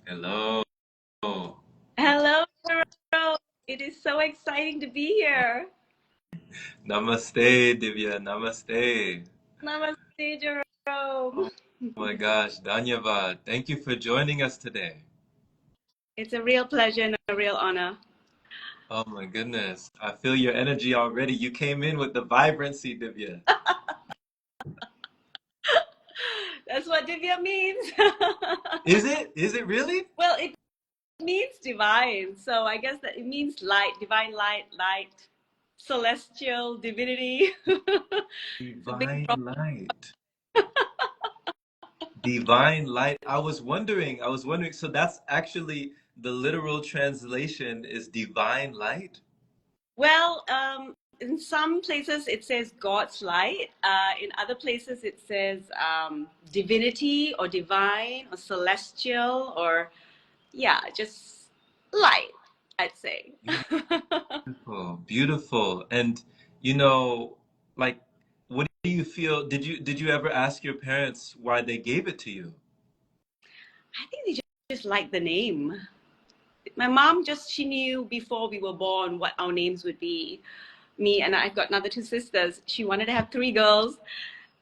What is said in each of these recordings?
Hello. Hello, Jerome. It is so exciting to be here. Namaste, Divya. Namaste. Namaste, Jerome. Oh my gosh, Dhanyavad. Thank you for joining us today. It's a real pleasure and a real honor. Oh my goodness. I feel your energy already. You came in with the vibrancy, Divya. That's what Divya means. Is it? Is it really? Well, it means divine. So I guess that it means light, divine light, light, celestial divinity. It's a big Divine rock. light. Divine light. I was wondering, so that's actually the literal translation is divine light? Well, in some places it says God's light. In other places it says divinity or divine or celestial or yeah, just light, I'd say. Beautiful, beautiful. And you know, like, what do you feel? Did you ever ask your parents why they gave it to you? I think they just like the name. My mom just she knew before we were born what our names would be. Me and I've got another two sisters. She wanted to have three girls,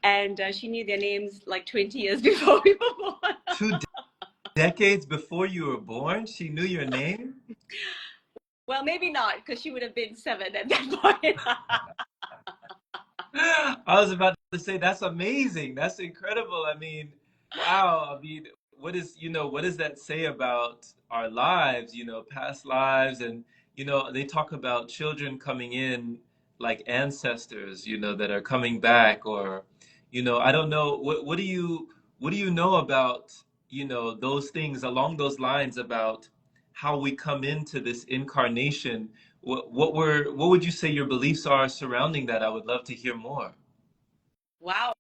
and she knew their names like 20 years before we were born. Two decades before you were born, she knew your name? Well, maybe not, because she would have been seven at that point. I was about to say that's amazing. That's incredible. I mean, wow. I mean, what does that say about our lives, past lives and they talk about children coming in like ancestors, that are coming back or I don't know. What do you know about, those things along those lines about how we come into this incarnation? What would you say your beliefs are surrounding that? I would love to hear more. Wow.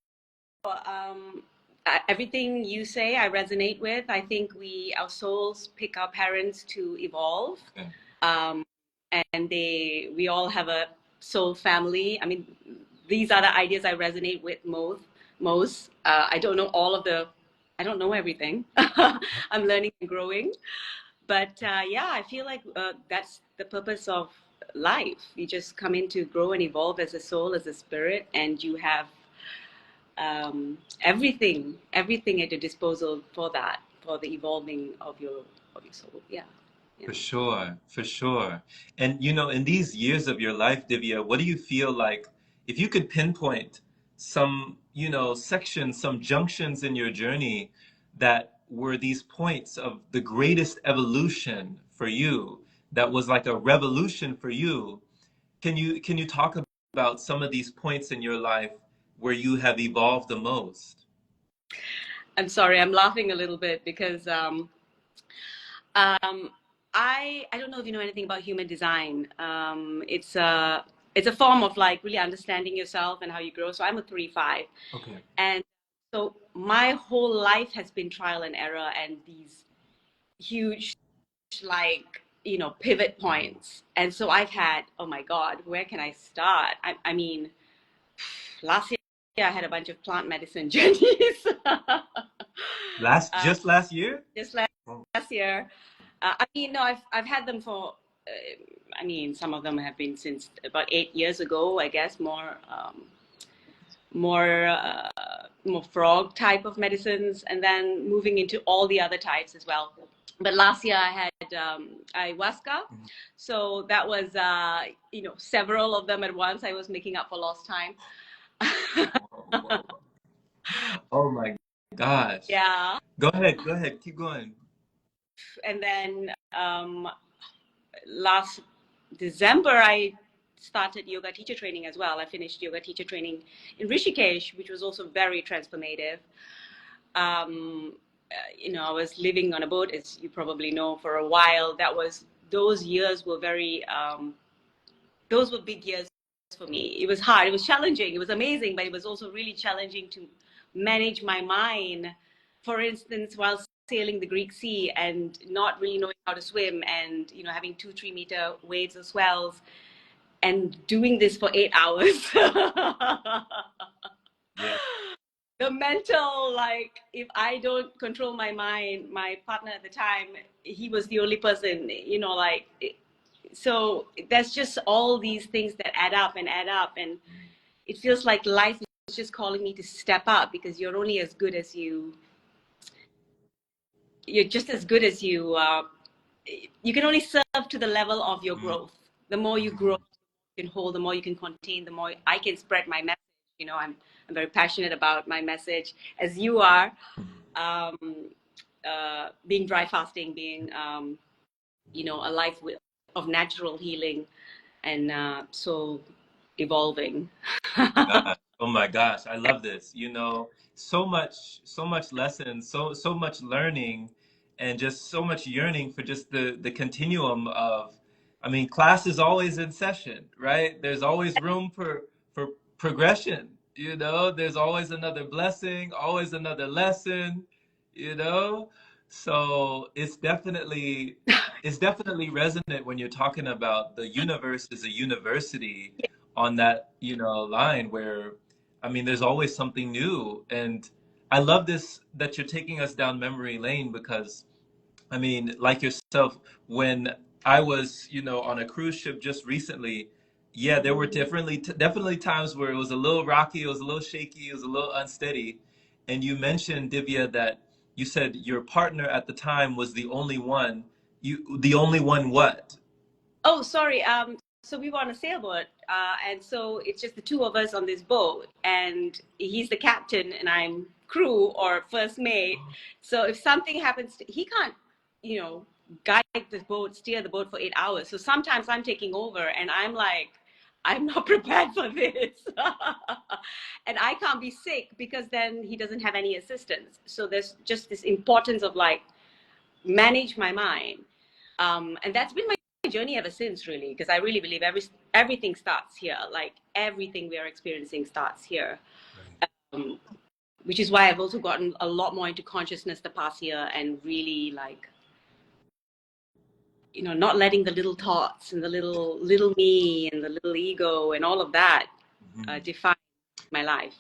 Everything you say, I resonate with. I think our souls pick our parents to evolve. Okay. Um, and we all have a soul family. I mean, these are the ideas I resonate with most. I don't know I don't know everything. I'm learning and growing. But yeah, I feel like that's the purpose of life. You just come in to grow and evolve as a soul, as a spirit, and you have everything at your disposal for that, for the evolving of your soul. Yeah, yeah. For sure, for sure. And in these years of your life, Divya, what do you feel like if you could pinpoint some, sections, some junctions in your journey that were these points of the greatest evolution for you, that was like a revolution for you? Can you talk about some of these points in your life where you have evolved the most? I'm sorry, I'm laughing a little bit because um, I don't know if you know anything about human design. It's a form of like really understanding yourself and how you grow. So I'm a 3/5, Okay. and so my whole life has been trial and error and these huge like pivot points. And so I've had, oh my God, where can I start? I mean, last year I had a bunch of plant medicine journeys. uh, Just last year? just Oh, last year. I mean, no, I've had them for. I mean, some of them have been since about 8 years ago, I guess. More frog type of medicines, and then moving into all the other types as well. But last year I had ayahuasca, mhm. so that was several of them at once. I was making up for lost time. Whoa, whoa. Oh my gosh. Yeah, Go ahead, keep going. and then last December I started yoga teacher training as well. I finished yoga teacher training in Rishikesh, which was also very transformative. Um, I was living on a boat, as you probably know, for a while. Those years were those were big years for me. It was hard. It was challenging. It was amazing, but it was also really challenging to manage my mind. For instance, while sailing the Greek Sea and not really knowing how to swim, and having 2-3 meter waves or swells, and doing this for 8 hours. Yeah. the mental, like, if I don't control my mind, my partner at the time, he was the only person, you know, like, so that's just all these things that add up and add up. And it feels like life is just calling me to step up, because you're only as good as you're just as good as you can only serve to the level of your growth. The more you grow, you can hold, the more you can contain, the more I can spread my message. You know, I'm very passionate about my message, as you are. Um, being dry fasting, being you know, a life of natural healing, and so evolving. God. Oh my gosh, I love this. You know, so much lessons, so much learning, and just so much yearning for just the continuum of, I mean, class is always in session, right? There's always room for progression, you know, there's always another blessing, always another lesson, you know? So it's definitely resonant when you're talking about the universe is a university on that, you know, line where, I mean, there's always something new. And I love this that you're taking us down memory lane because, I mean, like yourself, when I was, you know, on a cruise ship just recently, yeah, there were definitely times where it was a little rocky, it was a little shaky, it was a little unsteady. And you mentioned, Divya, that you said your partner at the time was the only one. The only one what? Oh, sorry. So we were on a sailboat, and so it's just the two of us on this boat, and he's the captain, and I'm crew or first mate. So if something happens, he can't, you know, guide the boat, steer the boat for 8 hours. So sometimes I'm taking over, and I'm like, I'm not prepared for this, and I can't be sick because then he doesn't have any assistance. So there's just this importance of like manage my mind, and that's been my journey ever since, really, because I really believe everything starts here. Like everything we are experiencing starts here, um, which is why I've also gotten a lot more into consciousness the past year, and really like, you know, not letting the little thoughts and the little me and the little ego and all of that define my life.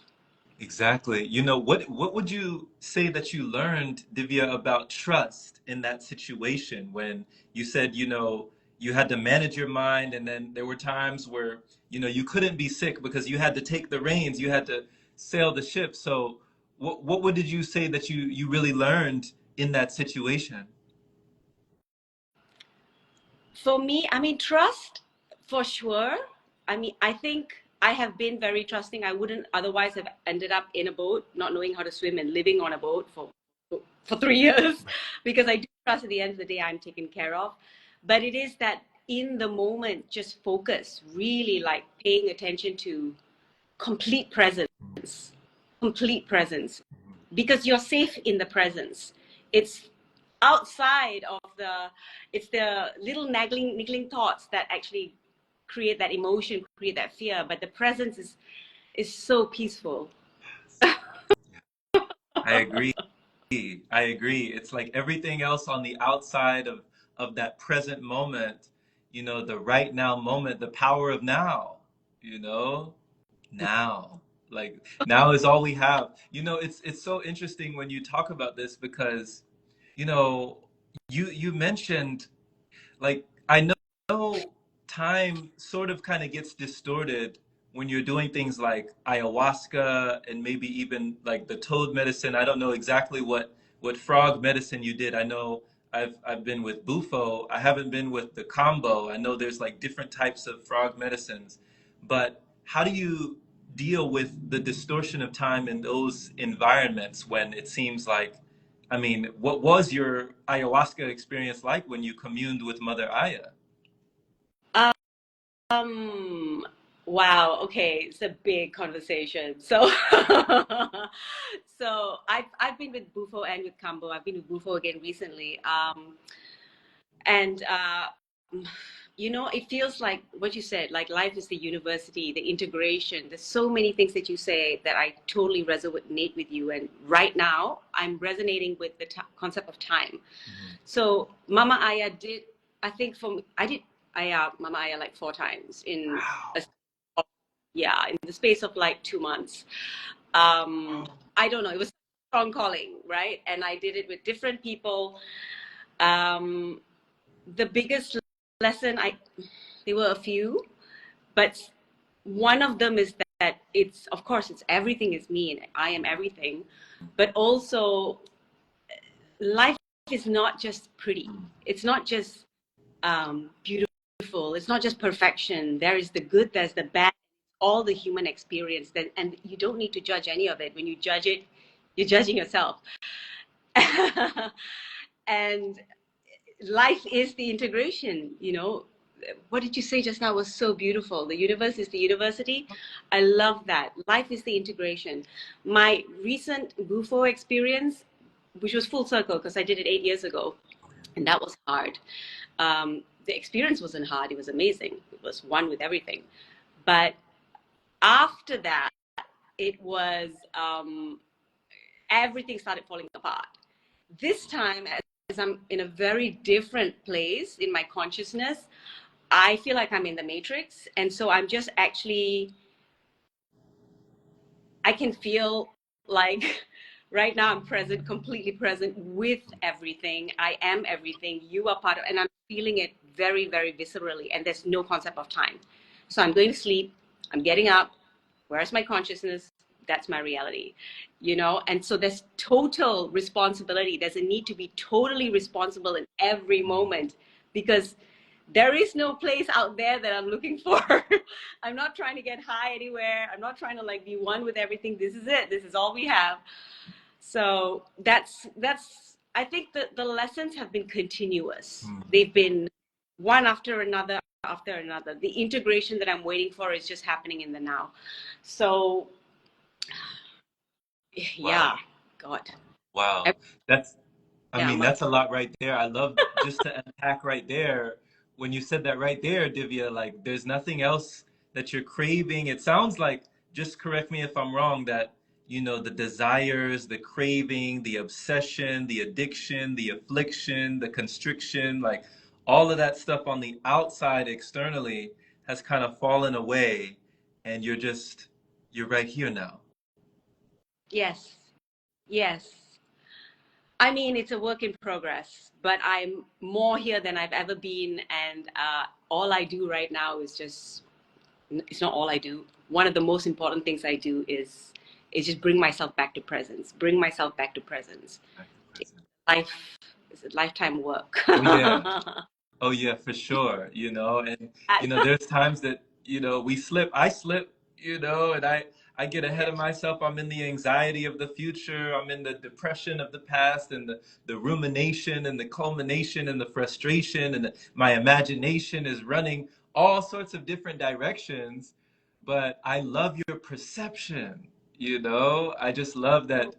Exactly. You know, what would you say that you learned, Divya, about trust in that situation when you said, you know, you had to manage your mind and then there were times where, you know, you couldn't be sick because you had to take the reins, you had to sail the ship. So what did you say that you really learned in that situation? For me, I mean, trust for sure. I mean, I think I have been very trusting. I wouldn't otherwise have ended up in a boat, not knowing how to swim and living on a boat for 3 years, because I do trust at the end of the day I'm taken care of. But it is that in the moment, just focus, really like paying attention to complete presence, complete presence, because you're safe in the presence. It's outside of it's the little niggling thoughts that actually create that emotion, create that fear. But the presence is so peaceful. I agree. I agree. It's like everything else on the outside of that present moment, you know, the right now moment, the power of now, you know, now. Like now is all we have. You know, it's so interesting when you talk about this because, you know, you mentioned like I know time sort of kind of gets distorted when you're doing things like ayahuasca and maybe even like the toad medicine. I don't know exactly what frog medicine you did. I know I've been with Bufo. I haven't been with the combo. I know there's like different types of frog medicines. But how do you deal with the distortion of time in those environments when it seems like, I mean, what was your ayahuasca experience like when you communed with Mother Aya? Um, wow. Okay, it's a big conversation. So, so I've been with Bufo and with Cambo. I've been with Bufo again recently. And you know, it feels like what you said, like life is the university, the integration. There's so many things that you say that I totally resonate with you. And right now, I'm resonating with the concept of time. So Mama Aya did, I think I did Mama Aya like 4 times in Wow. a, yeah, in the space of like 2 months. I don't know, it was a strong calling, right? And I did it with different people. The biggest lesson, there were a few, but one of them is that it's, of course, it's everything is me and I am everything, but also life is not just pretty. It's not just beautiful. It's not just perfection. There is the good, there's the bad, all the human experience. That, and you don't need to judge any of it. When you judge it, you're judging yourself. And life is the integration, you know. What did you say just now was so beautiful? The universe is the university. I love that. Life is the integration. My recent Bufo experience, which was full circle because I did it 8 years ago, and that was hard. The experience wasn't hard. It was amazing. It was one with everything. But after that, it was everything started falling apart. This time, as I'm in a very different place in my consciousness, I feel like I'm in the matrix. And so I'm just actually, I can feel like right now I'm present, completely present with everything. I am everything. You are part of, and I'm feeling it very, very viscerally. And there's no concept of time. So I'm going to sleep. I'm getting up. Where's my consciousness? That's my reality, you know? And so there's total responsibility. There's a need to be totally responsible in every moment, because there is no place out there that I'm looking for. I'm not trying to get high anywhere. I'm not trying to like be one with everything. This is it. This is all we have. So that's, I think that the lessons have been continuous. They've been one after another, after another. The integration that I'm waiting for is just happening in the now. So yeah, Wow. God. Wow. That's, I Yeah, mean, that's a lot right there. I love just to unpack right there. When you said that right there, Divya, like there's nothing else that you're craving. It sounds like, just correct me if I'm wrong, that, you know, the desires, the craving, the obsession, the addiction, the affliction, the constriction, like all of that stuff on the outside externally has kind of fallen away, and you're right here now. yes, yes. I mean, it's a work in progress, but I'm more here than I've ever been. And all I do right now is just, it's not all I do. One of the most important things I do is just bring myself back to presence, bring myself back to presence. Back to It's present. life, it's a lifetime work. Oh yeah. Oh yeah, for sure. You know, and you know, there's times that, you know, I slip, you know, and I get ahead of myself. I'm in the anxiety of the future. I'm in the depression of the past, and the rumination and the culmination and the frustration, and my imagination is running all sorts of different directions. But I love your perception, you know. I just love that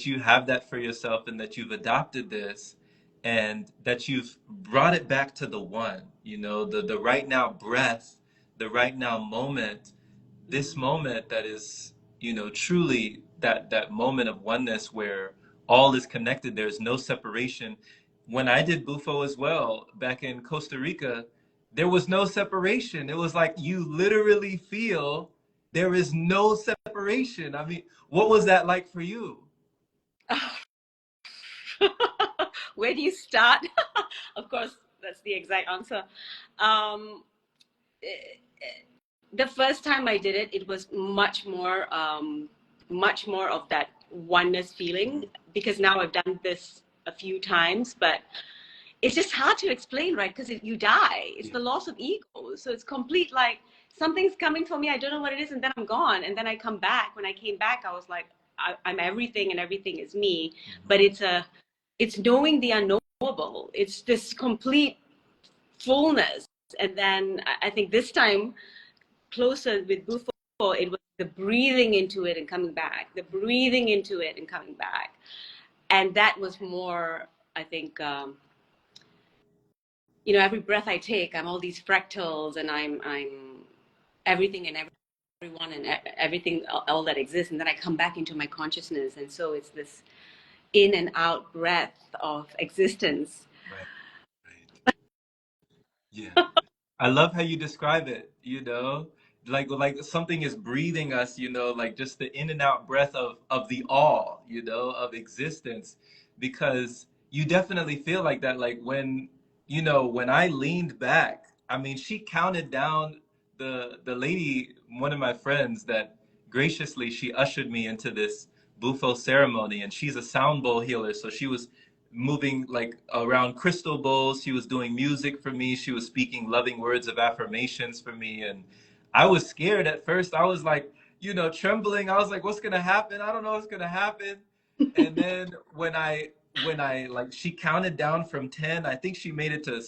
you have that for yourself, and that you've adopted this, and that you've brought it back to the one, you know, the right now breath, the right now moment, this moment that is, you know, truly that moment of oneness where all is connected. There's no separation. When I did Bufo as well back in Costa Rica, there was no separation. It was like you literally feel there is no separation. I mean, what was that like for you? Where do you start? Of course, that's the exact answer. Um, the first time I did it, it was much more of that oneness feeling, because now I've done this a few times, but it's just hard to explain, right? Because you die. It's Yeah. the loss of ego. So it's complete, like something's coming for me. I don't know what it is, and then I'm gone, and then I come back. When I came back, I was like, I'm everything, and everything is me. But it's knowing the unknowable. It's this complete fullness. And then I think this time, closer with Bufo, it was the breathing into it and coming back, the breathing into it and coming back. And that was more, I think, you know, every breath I take, I'm all these fractals, and I'm everything and everyone and everything, all that exists. And then I come back into my consciousness. And so it's this in and out breath of existence. Right. Right. Yeah. I love how you describe it, you know, like something is breathing us, you know, like just the in and out breath of the all, you know, of existence. Because you definitely feel like that, like when, you know, when I leaned back, I mean, she counted down, the lady, one of my friends that graciously, she ushered me into this Bufo ceremony, and she's a sound bowl healer, so she was moving like around crystal bowls, she was doing music for me, she was speaking loving words of affirmations for me. And I was scared at first. I was like, you know, trembling. I was like, what's gonna happen? I don't know what's gonna happen. And then when I like, she counted down from 10, I think she made it to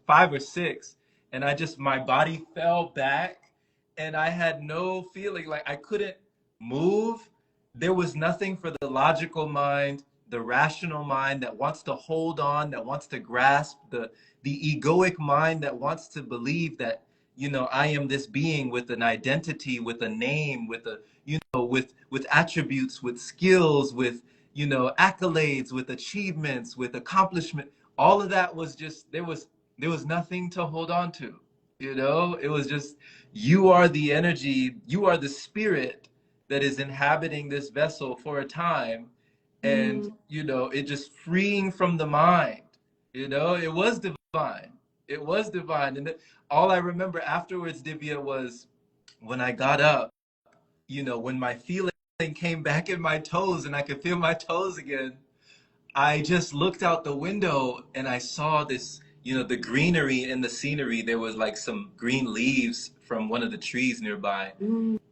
5 or 6, and I just, my body fell back, and I had no feeling, like I couldn't move. There was nothing for the logical mind, the rational mind that wants to hold on, that wants to grasp, the egoic mind that wants to believe that, you know, I am this being with an identity, with a name, with a, you know, with attributes, with skills, with, you know, accolades, with achievements, with accomplishment. All of that was just, there was nothing to hold on to. You know, it was just, you are the energy, you are the spirit that is inhabiting this vessel for a time. And, you know, it just freeing from the mind, you know, it was divine. It was divine. And all I remember afterwards, Divya, was when I got up, you know, when my feeling came back in my toes and I could feel my toes again, I just looked out the window and I saw this, you know, the greenery in the scenery. There was like some green leaves from one of the trees nearby.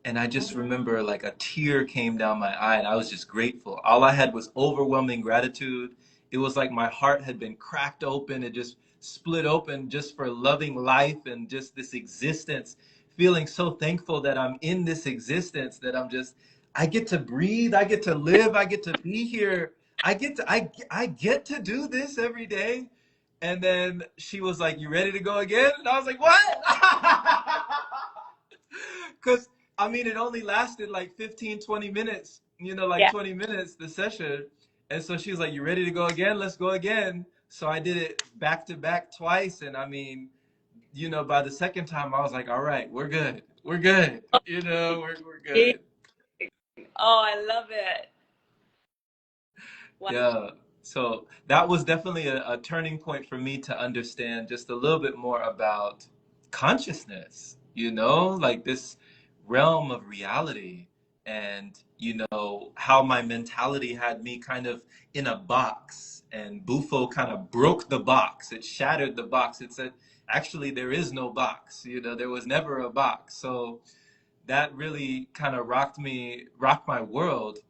And I just remember like a tear came down my eye, and I was just grateful. All I had was overwhelming gratitude. It was like my heart had been cracked open. It just split open just for loving life and just this existence, feeling so thankful that I'm in this existence, that I'm just, I get to breathe, I get to live, I get to be here. I get to do this every day. And then she was like, "You ready to go again?" And I was like, "What?" Because, I mean, it only lasted like 15, 20 minutes, you know, like Yeah. 20 minutes, the session. And so she was like, "You ready to go again? Let's go again." So I did it back to back twice. And I mean, you know, by the second time, I was like, "All right, we're good. We're good. You know, we're good." Oh, I love it. Wow. Yeah. So that was definitely a turning point for me to understand just a little bit more about consciousness, you know, like this realm of reality. And, you know, how my mentality had me kind of in a box. And Bufo kind of broke the box. It shattered the box. It said, actually, there is no box. You know, there was never a box. So that really kind of rocked my world.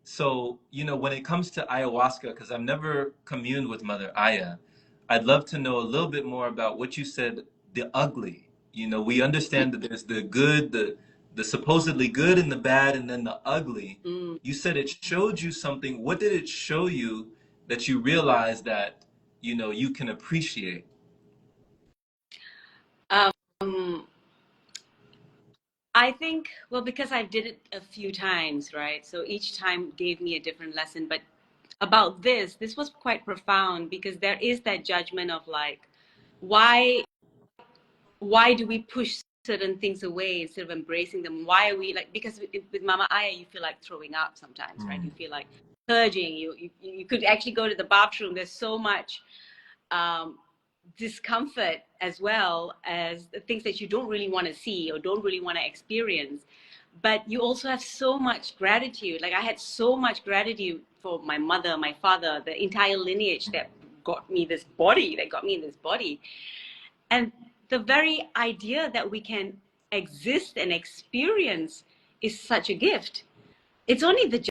So, you know, when it comes to ayahuasca, because I've never communed with Mother Aya, I'd love to know a little bit more about what you said, the ugly. You know, we understand that there's the good, the supposedly good and the bad, and then the ugly. Mm. You said it showed you something. What did it show you that you realized that, you know, you can appreciate? Um, I think, well, because I did it a few times, right? So each time gave me a different lesson. But about this was quite profound, because there is that judgment of like, why why do we push certain things away instead of embracing them? Why are we like, because with Mama Aya, you feel like throwing up sometimes, right? You feel like purging. You could actually go to the bathroom. There's so much um, discomfort, as well as the things that you don't really want to see or don't really want to experience. But you also have so much gratitude. Like I had so much gratitude for my mother, my father, the entire lineage that got me this body, that got me in this body. And the very idea that we can exist and experience is such a gift. It's only the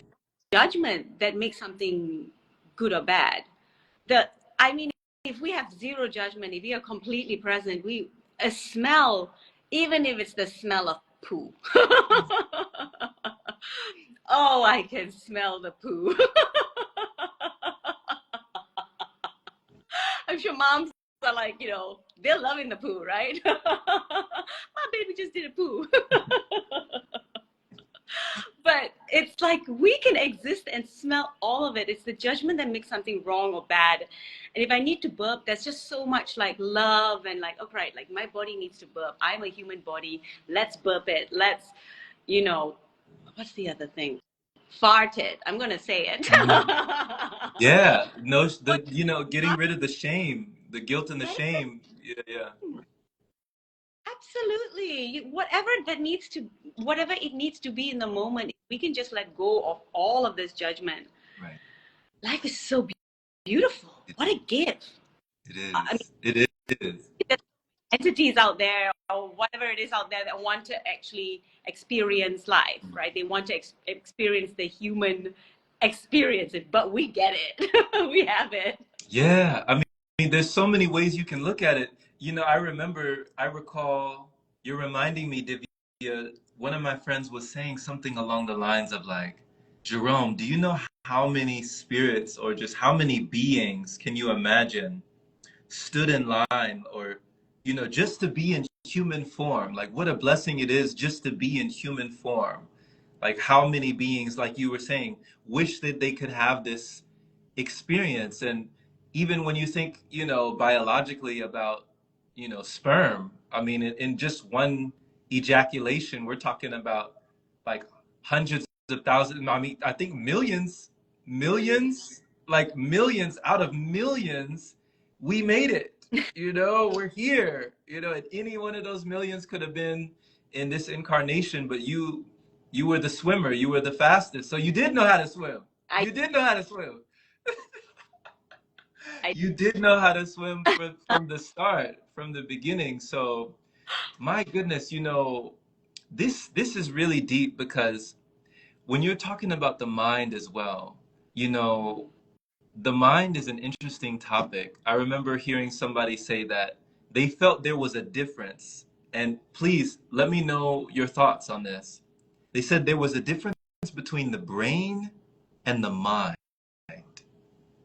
judgment that makes something good or bad. The I mean, if we have zero judgment, if we are completely present, we a smell, even if it's the smell of poo. Oh, I can smell the poo. I'm sure moms are like, they're loving the poo, right? My baby just did a poo. But it's like we can exist and smell all of it. It's the judgment that makes something wrong or bad. And if I need to burp, there's just so much like love and like, okay, right, like my body needs to burp. I'm a human body. Let's burp it. Let's, you know, what's the other thing? Fart it. I'm going to say it. Mhm. Yeah, no, But getting rid of the shame, the guilt and the yeah, shame. Yeah, yeah. absolutely. Whatever it needs to be in the moment, if we can just let go of all of this judgment. Right. Life is so beautiful. It, What a gift. it I is. It is. mean, there's entities out there or whatever it is out there that want to actually experience life, right? They want to experience the human experience it, but we get it. We have it. Yeah, I mean, there's so many ways you can look at it. I recall, you're reminding me, Divya, one of my friends was saying something along the lines of like, Jerome, do you know how many spirits or just how many beings can you imagine stood in line or, just to be in human form? Like, what a blessing it is just to be in human form. Like, how many beings, like you were saying, wish that they could have this experience. And even when you think, biologically about, sperm, I mean, in just one ejaculation, we're talking about like hundreds of thousands. I mean, I think millions, like millions out of millions, we made it. We're here. And any one of those millions could have been in this incarnation, but you were the swimmer, you were the fastest. So you did know how to swim. I, You did know how to swim. I, You did know how to swim from the start, from the beginning. So my goodness, this is really deep because when you're talking about the mind as well, you know, the mind is an interesting topic. I remember hearing somebody say that they felt there was a difference. And please let me know your thoughts on this. They said there was a difference between the brain and the mind.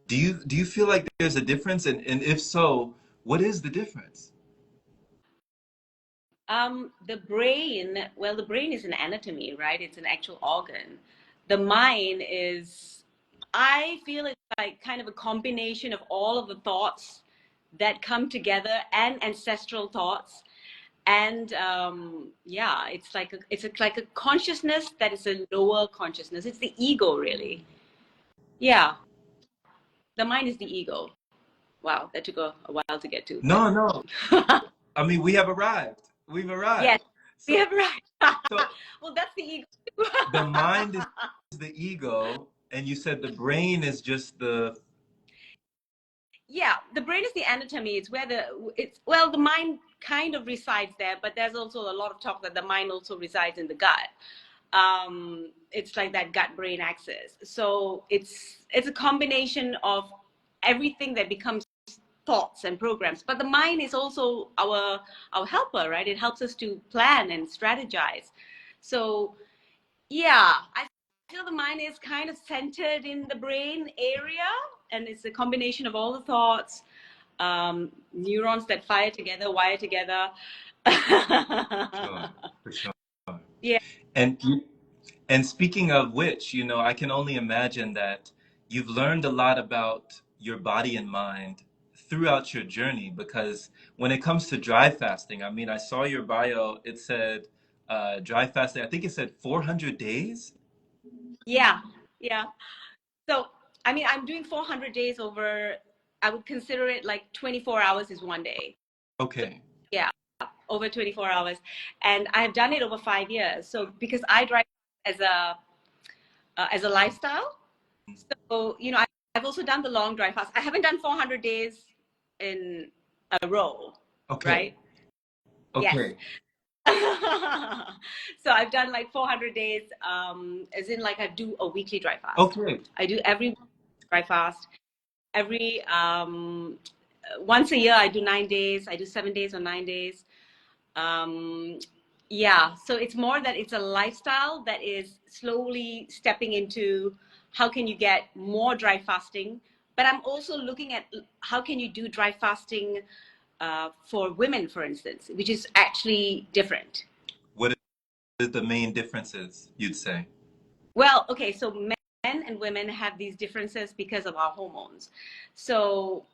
Do you feel like there's a difference? And if so, what is the difference? the brain is an anatomy, right? It's an actual organ. The mind is, I feel it's like kind of a combination of all of the thoughts that come together and ancestral thoughts. And yeah, it's like a consciousness that is a lower consciousness. It's the ego, really. Yeah, the mind is the ego. Wow, that took a while to get to, but No, no. I mean, we have arrived. We've yes, arrived. we So have right. so Well, that's the ego. the mind is the ego, and you said the brain is just the Yeah, the brain is the anatomy. The mind kind of resides there, but there's also a lot of talk that the mind also resides in the gut. It's like that gut brain axis. So it's a combination of everything that becomes thoughts and programs. But the mind is also our helper, right? It helps us to plan and strategize. So yeah, I feel the mind is kind of centered in the brain area, and it's a combination of all the thoughts, neurons that fire together, wire together. sure, for sure. Yeah, And and speaking of which, I can only imagine that you've learned a lot about your body and mind throughout your journey because when it comes to dry fasting, I mean, I saw your bio, it said dry fasting, I think it said 400 days. yeah, yeah. So, I mean, I'm doing 400 days over, I would consider it like 24 hours is one day. So, Okay. yeah, over 24 hours. And I've done it over 5 years. So, because I drive as a lifestyle. So, I've also done the long dry fast. I haven't done 400 days in a row, Okay. right? Yes. Okay. So I've done like 400 days, as in like I do a weekly dry fast. Okay. I do every dry fast. Every once a year I do 9 days. I do 7 days or 9 days. Um, yeah, so it's more that it's a lifestyle that is slowly stepping into how can you get more dry fasting. But I'm also looking at how can you do dry fasting for women, for instance, which is actually different. What is the main differences, you'd say? Well, okay, so men and women have these differences because of our hormones. So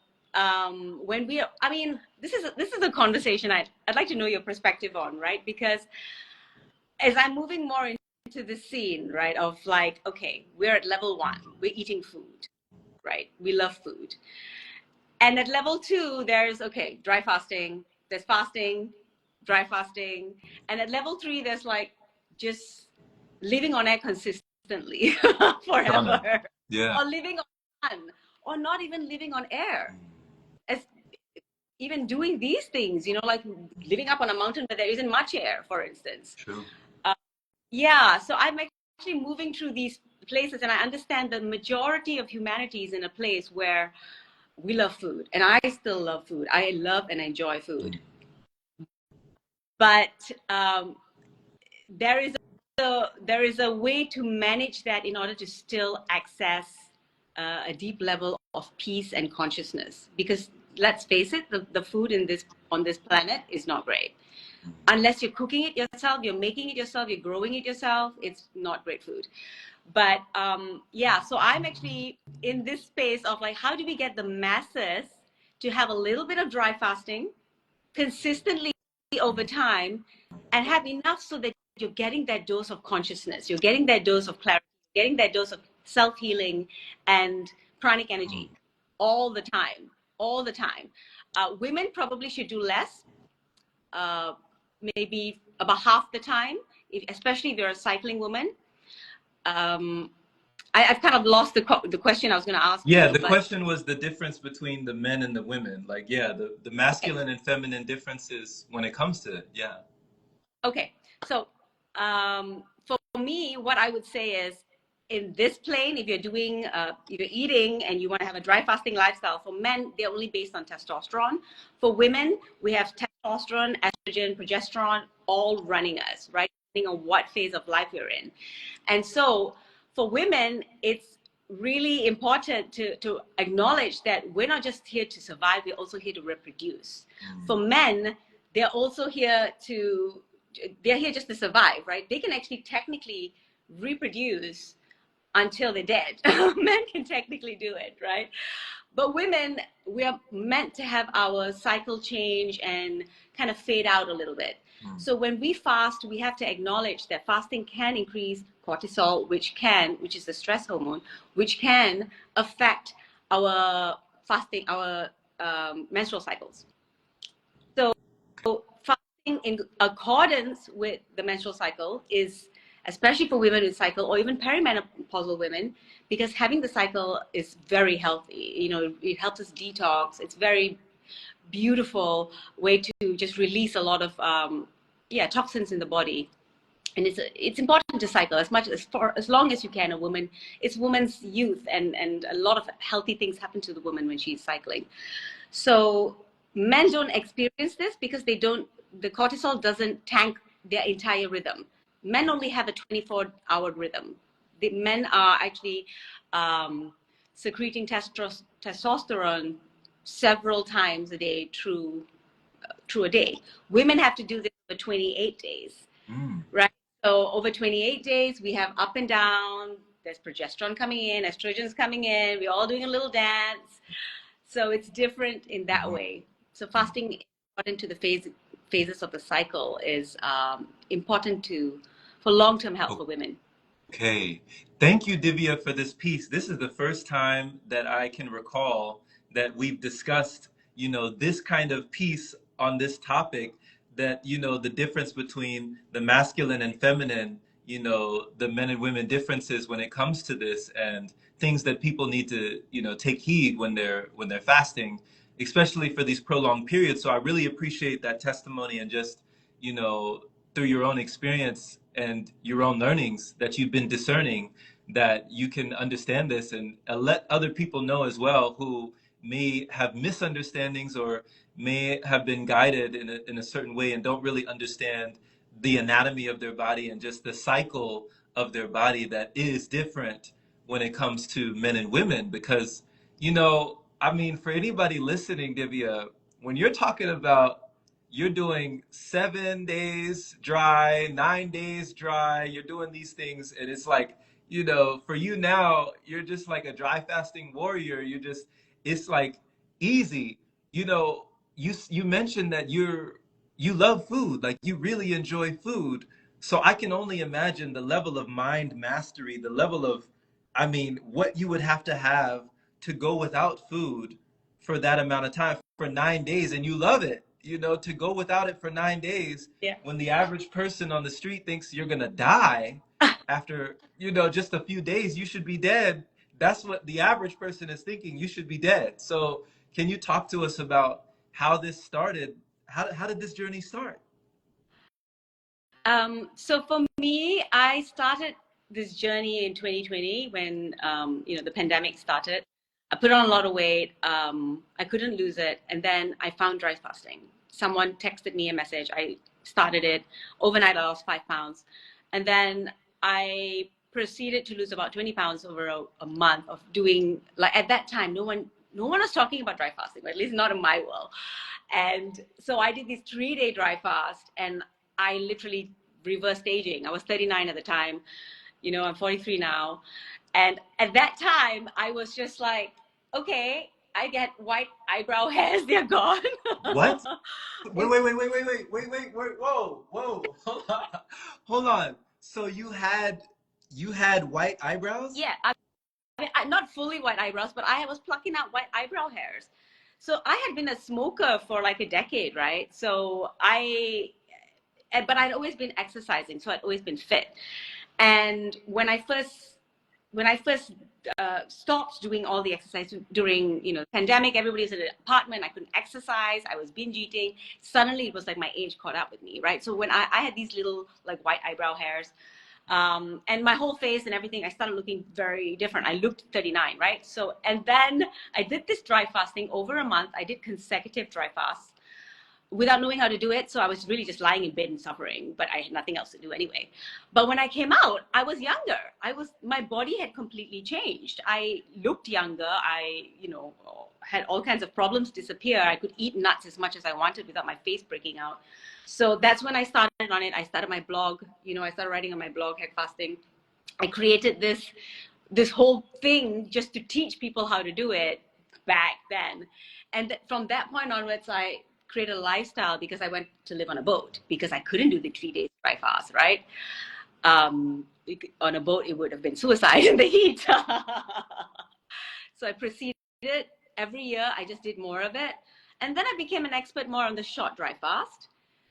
when we are, I mean, this is a conversation I'd like to know your perspective on, right? Because as I'm moving more into the scene, right, of like, okay, we're at level 1, we're eating food, right? We love food. And at level 2, there's, okay, dry fasting, there's fasting, dry fasting. And at level 3, there's like just living on air consistently forever, Yeah. or living on sun, or not even living on air. As even doing these things, you know, like living up on a mountain where there isn't much air, for instance. True. Yeah, so I'm actually moving through these places, and I understand the majority of humanity is in a place where we love food, and I still love food. I love and enjoy food, but there is a way to manage that in order to still access a deep level of peace and consciousness. Because let's face it, the food on this planet is not great. Unless you're cooking it yourself, you're making it yourself, you're growing it yourself, it's not great food. But yeah, so I'm actually in this space of like, how do we get the masses to have a little bit of dry fasting consistently over time, and have enough so that you're getting that dose of consciousness, you're getting that dose of clarity, getting that dose of self-healing and pranic energy all the time, all the time. Women probably should do less, maybe about half the time, especially if you're a cycling woman. I've kind of lost the question I was going to ask Yeah, you, the but question was the difference between the men and the women. Like, yeah, the masculine and feminine differences when it comes to it. Yeah. okay. So for me, what I would say is, in this plane, if you're eating and you want to have a dry fasting lifestyle, for men, they're only based on testosterone. For women, we have testosterone, estrogen, progesterone, all running us, right? Depending on what phase of life you're in. And so for women, it's really important to acknowledge that we're not just here to survive, we're also here to reproduce. For men, they're also here they're here just to survive, right? They can actually technically reproduce until they're dead. Men can technically do it, right? But women, we are meant to have our cycle change and kind of fade out a little bit. So when we fast, we have to acknowledge that fasting can increase cortisol, which is the stress hormone, which can affect our menstrual cycles. So fasting in accordance with the menstrual cycle is, especially for women with cycle or even perimenopausal women, because having the cycle is very healthy. You know, it helps us detox. It's very beautiful way to just release a lot of toxins in the body. And it's important to cycle as long as you can. It's woman's youth, and a lot of healthy things happen to the woman when she's cycling. So men don't experience this because the cortisol doesn't tank their entire rhythm. Men only have a 24-hour rhythm. The men are actually secreting testosterone several times a day through a day. Women have to do this for 28 days, right? So over 28 days, we have up and down. There's progesterone coming in, estrogen's coming in. We're all doing a little dance. So it's different in that way. So fasting, according to the phases of the cycle, is important for long-term health for women. Okay. Thank you, Divya, for this piece. This is the first time that I can recall that we've discussed, this kind of piece on this topic, that, the difference between the masculine and feminine, the men and women differences when it comes to this, and things that people need to, take heed when they're fasting, especially for these prolonged periods. So I really appreciate that testimony, and just, through your own experience and your own learnings, that you've been discerning, that you can understand this, and let other people know as well who may have misunderstandings or may have been guided in a certain way and don't really understand the anatomy of their body and just the cycle of their body that is different when it comes to men and women. Because, I mean, for anybody listening, Divya, when you're talking about you're doing 7 days dry, 9 days dry, you're doing these things, and it's like, you know, for you now, you're just like a dry fasting warrior. You just, it's like easy. You know, you mentioned that you love food, like you really enjoy food. So I can only imagine the level of mind mastery, the level of, I mean, what you would have to go without food for that amount of time, for 9 days, and you love it, you know, to go without it for 9 days Yeah. when the average person on the street thinks you're gonna die after, you know, just a few days, you should be dead. That's what the average person is thinking. You should be dead. So can you talk to us about how this started? How did this journey start? So for me, I started this journey in 2020 when the pandemic started. I put on a lot of weight. I couldn't lose it, and then I found dry fasting. Someone texted me a message. I started it overnight. I lost 5 pounds, and then I proceeded to lose about 20 pounds over a month of doing, like, at that time, no one was talking about dry fasting, or at least not in my world. And so I did this 3-day dry fast, and I literally reversed aging. I was 39 at the time. I'm 43 now. And at that time, I was just like, okay, I get white eyebrow hairs. They're gone. What? Wait. Whoa, whoa. Hold on. Hold on. So you had white eyebrows? Yeah. I mean, not fully white eyebrows, but I was plucking out white eyebrow hairs. So I had been a smoker for like a decade, right? But I'd always been exercising, so I'd always been fit. And when I first stopped doing all the exercise during pandemic, everybody's in an apartment. I couldn't exercise. I was binge eating. Suddenly, it was like my age caught up with me, right? So when I had these little like white eyebrow hairs, and my whole face and everything, I started looking very different. I looked 39, right? So, and then I did this dry fasting over a month. I did consecutive dry fasts without knowing how to do it. So I was really just lying in bed and suffering, but I had nothing else to do anyway. But when I came out, I was younger. My body had completely changed. I looked younger. I, had all kinds of problems disappear. I could eat nuts as much as I wanted without my face breaking out. So that's when I started on it. I started my blog. I started writing on my blog, Heck Fasting. I created this whole thing just to teach people how to do it back then. And from that point onwards, I created a lifestyle because I went to live on a boat because I couldn't do the 3 days dry fast, right? On a boat, it would have been suicide in the heat. So I proceeded every year. I just did more of it. And then I became an expert more on the short dry fast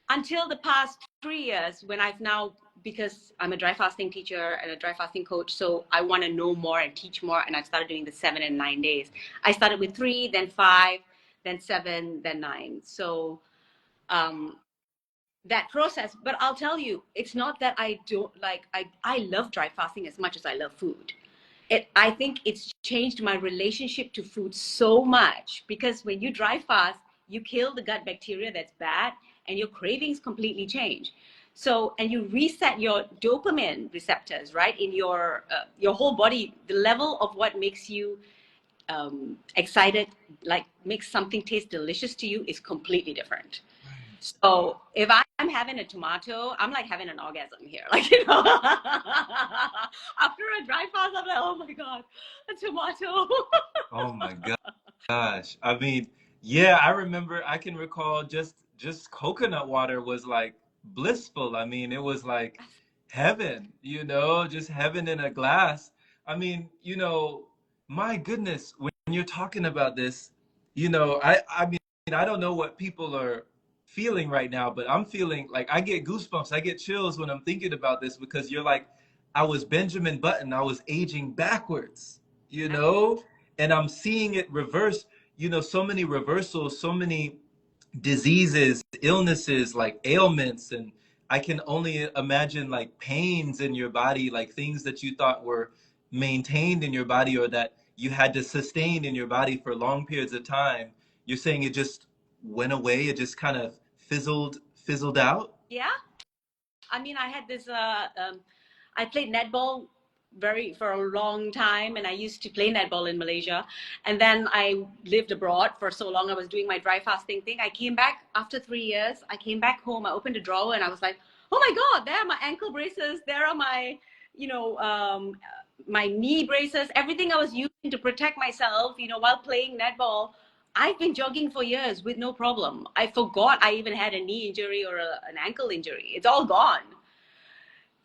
until the past 3 years when I've now, because I'm a dry fasting teacher and a dry fasting coach, so I want to know more and teach more, and I've started doing the 7 and 9 days. I started with 3, then 5, then 7, then 9. So that process, but I'll tell you, it's not that I don't like, I love dry fasting as much as I love food. I think it's changed my relationship to food so much, because when you dry fast, you kill the gut bacteria that's bad, and your cravings completely change. So, and you reset your dopamine receptors, right, in your whole body. The level of what makes you excited, like makes something taste delicious to you, is completely different. So if I'm having a tomato, I'm like having an orgasm here. Like, after a dry fast, I'm like, oh my God, a tomato. Oh my gosh. I mean, yeah, I can recall just coconut water was like blissful. I mean, it was like heaven, you know, just heaven in a glass. I mean, you know, my goodness, when you're talking about this, you know, I mean, I don't know what people are feeling right now, but I'm feeling like I get goosebumps, I get chills when I'm thinking about this, because you're like, I was Benjamin Button, I was aging backwards, you know? And I'm seeing it reverse, you know, so many reversals, so many diseases, illnesses, like ailments. And I can only imagine like pains in your body, like things that you thought were maintained in your body or that you had to sustain in your body for long periods of time. You're saying it just went away, it just kind of fizzled out? Yeah. I mean, I had this, I played netball for a long time, and I used to play netball in Malaysia. And then I lived abroad for so long. I was doing my dry fasting thing. I came back after 3 years. I came back home. I opened a drawer and I was like, oh my God, there are my ankle braces. There are my, you know, my knee braces, everything I was using to protect myself, you know, while playing netball. I've been jogging for years with no problem. I forgot I even had a knee injury or an ankle injury. It's all gone.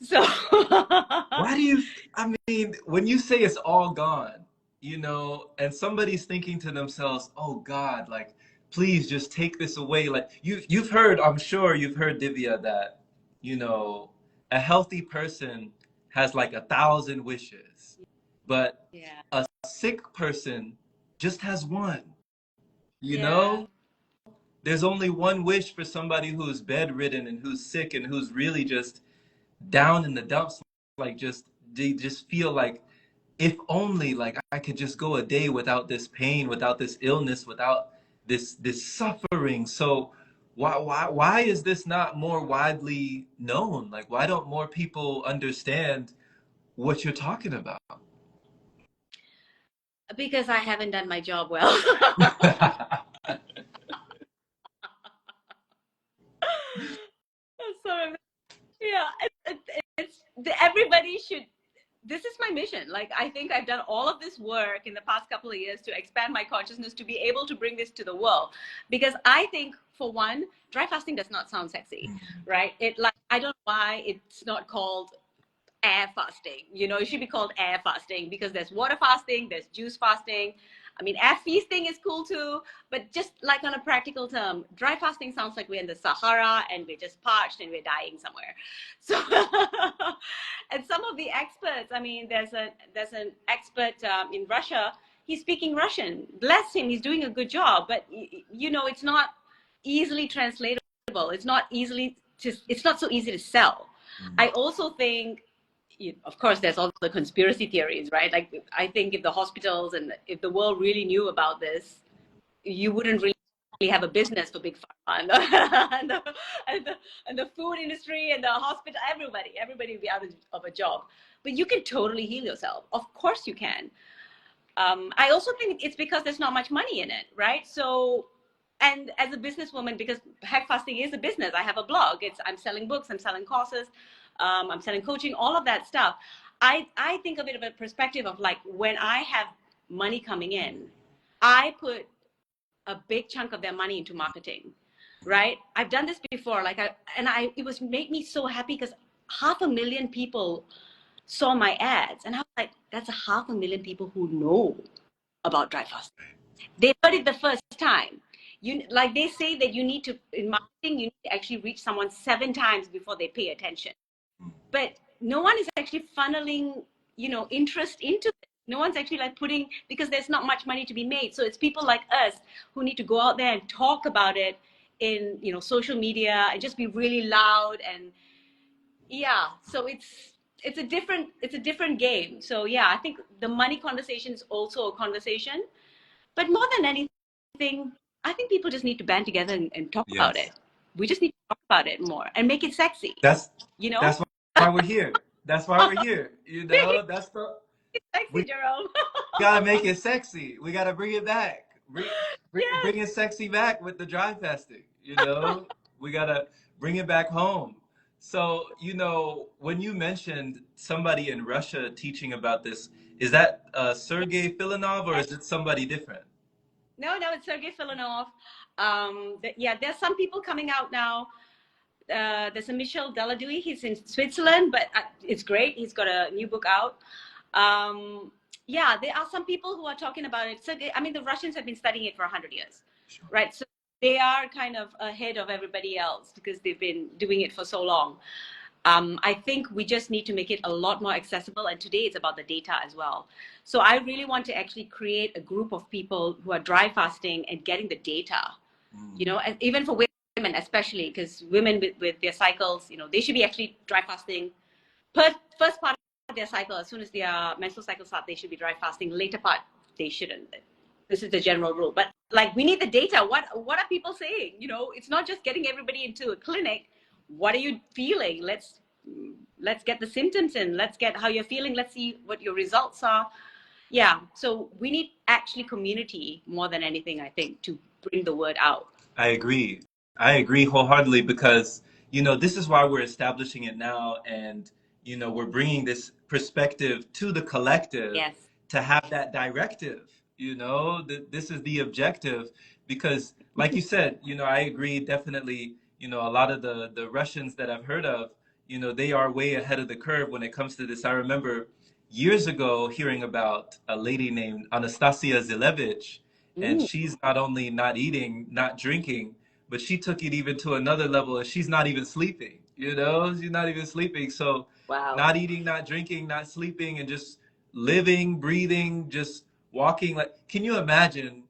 So Why do you, I mean, when you say it's all gone, you know, and somebody's thinking to themselves, oh God, like, please just take this away. Like you've heard, I'm sure you've heard, Divya, that, you know, a healthy person has like 1,000 wishes, but yeah, a sick person just has one, you yeah. know? There's only one wish for somebody who's bedridden and who's sick and who's really just down in the dumps, like just they just feel like if only like I could just go a day without this pain, without this illness, without this suffering. So why is this not more widely known? Like why don't more people understand what you're talking about? Because I haven't done my job well. So yeah, everybody should. This is my mission. Like, I think I've done all of this work in the past couple of years to expand my consciousness to be able to bring this to the world. Because I think, for one, dry fasting does not sound sexy, right? It, like, I don't know why it's not called air fasting. You know, it should be called air fasting because there's water fasting, there's juice fasting. I mean, air feasting is cool too, but just like on a practical term, dry fasting sounds like we're in the Sahara and we're just parched and we're dying somewhere. So, and some of the experts, I mean, there's an expert in Russia. He's speaking Russian. Bless him, he's doing a good job. But you know, it's not easily translatable. It's not easily it's not so easy to sell. I also think, of course, there's all the conspiracy theories, right? Like, I think if the hospitals and if the world really knew about this, you wouldn't really have a business for big pharma and the food industry and the hospital. Everybody would be out of a job. But you can totally heal yourself. Of course you can. I also think it's because there's not much money in it, right? So, and as a businesswoman, because heck fasting is a business, I have a blog. I'm selling books, I'm selling courses, I'm selling coaching, all of that stuff. I think of it of a perspective of like when I have money coming in, I put a big chunk of their money into marketing, right? I've done this before, like it was made me so happy because 500,000 people saw my ads, and I was like, that's 500,000 people who know about dry fasting. They heard it the first time. Like they say that you need to, in marketing, you need to actually reach someone 7 times before they pay attention. But no one is actually funneling, you know, interest into it. No one's actually like putting, because there's not much money to be made. So it's people like us who need to go out there and talk about it in, you know, social media and just be really loud. And yeah, so it's a different game. So yeah, I think the money conversation is also a conversation. But more than anything, I think people just need to band together and talk about it. Yes. We just need to talk about it more and make it sexy, That's you know? that's why we're here. That's why we're here. You know, that's the Sexy, we Jerome. gotta make it sexy. We gotta bring it back. Yes. Bring it sexy back with the dry fasting. You know, we gotta bring it back home. So, you know, when you mentioned somebody in Russia teaching about this, is that Sergey Filanov or is it somebody different? No, it's Sergey Filanov. Yeah, there's some people coming out now. There's a Michel Deladouis. He's in Switzerland, but it's great. He's got a new book out. Yeah, there are some people who are talking about it. So I mean, the Russians have been studying it for 100 years, right? So they are kind of ahead of everybody else because they've been doing it for so long. I think we just need to make it a lot more accessible. And today it's about the data as well. So I really want to actually create a group of people who are dry fasting and getting the data, you know, and even for women, especially because women with their cycles, you know, they should be actually dry fasting. First part of their cycle, as soon as their menstrual cycle starts, they should be dry fasting. Later part, they shouldn't. This is the general rule. But like, we need the data. What are people saying? You know, it's not just getting everybody into a clinic. What are you feeling? Let's get the symptoms in. Let's get how you're feeling. Let's see what your results are. Yeah. So we need actually community more than anything, I think, to bring the word out. I agree. I agree wholeheartedly because, you know, this is why we're establishing it now. And, you know, we're bringing this perspective to the collective Yes. to have that directive, you know, this is the objective. Because like you said, you know, I agree definitely, you know, a lot of the Russians that I've heard of, you know, they are way ahead of the curve when it comes to this. I remember years ago hearing about a lady named Anastasia Zilevich, and Mm, she's not only not eating, not drinking, but she took it even to another level, and she's not even sleeping, you know, she's not even sleeping. So wow. not eating, not drinking, not sleeping, and just living, breathing, just walking. Like, can you imagine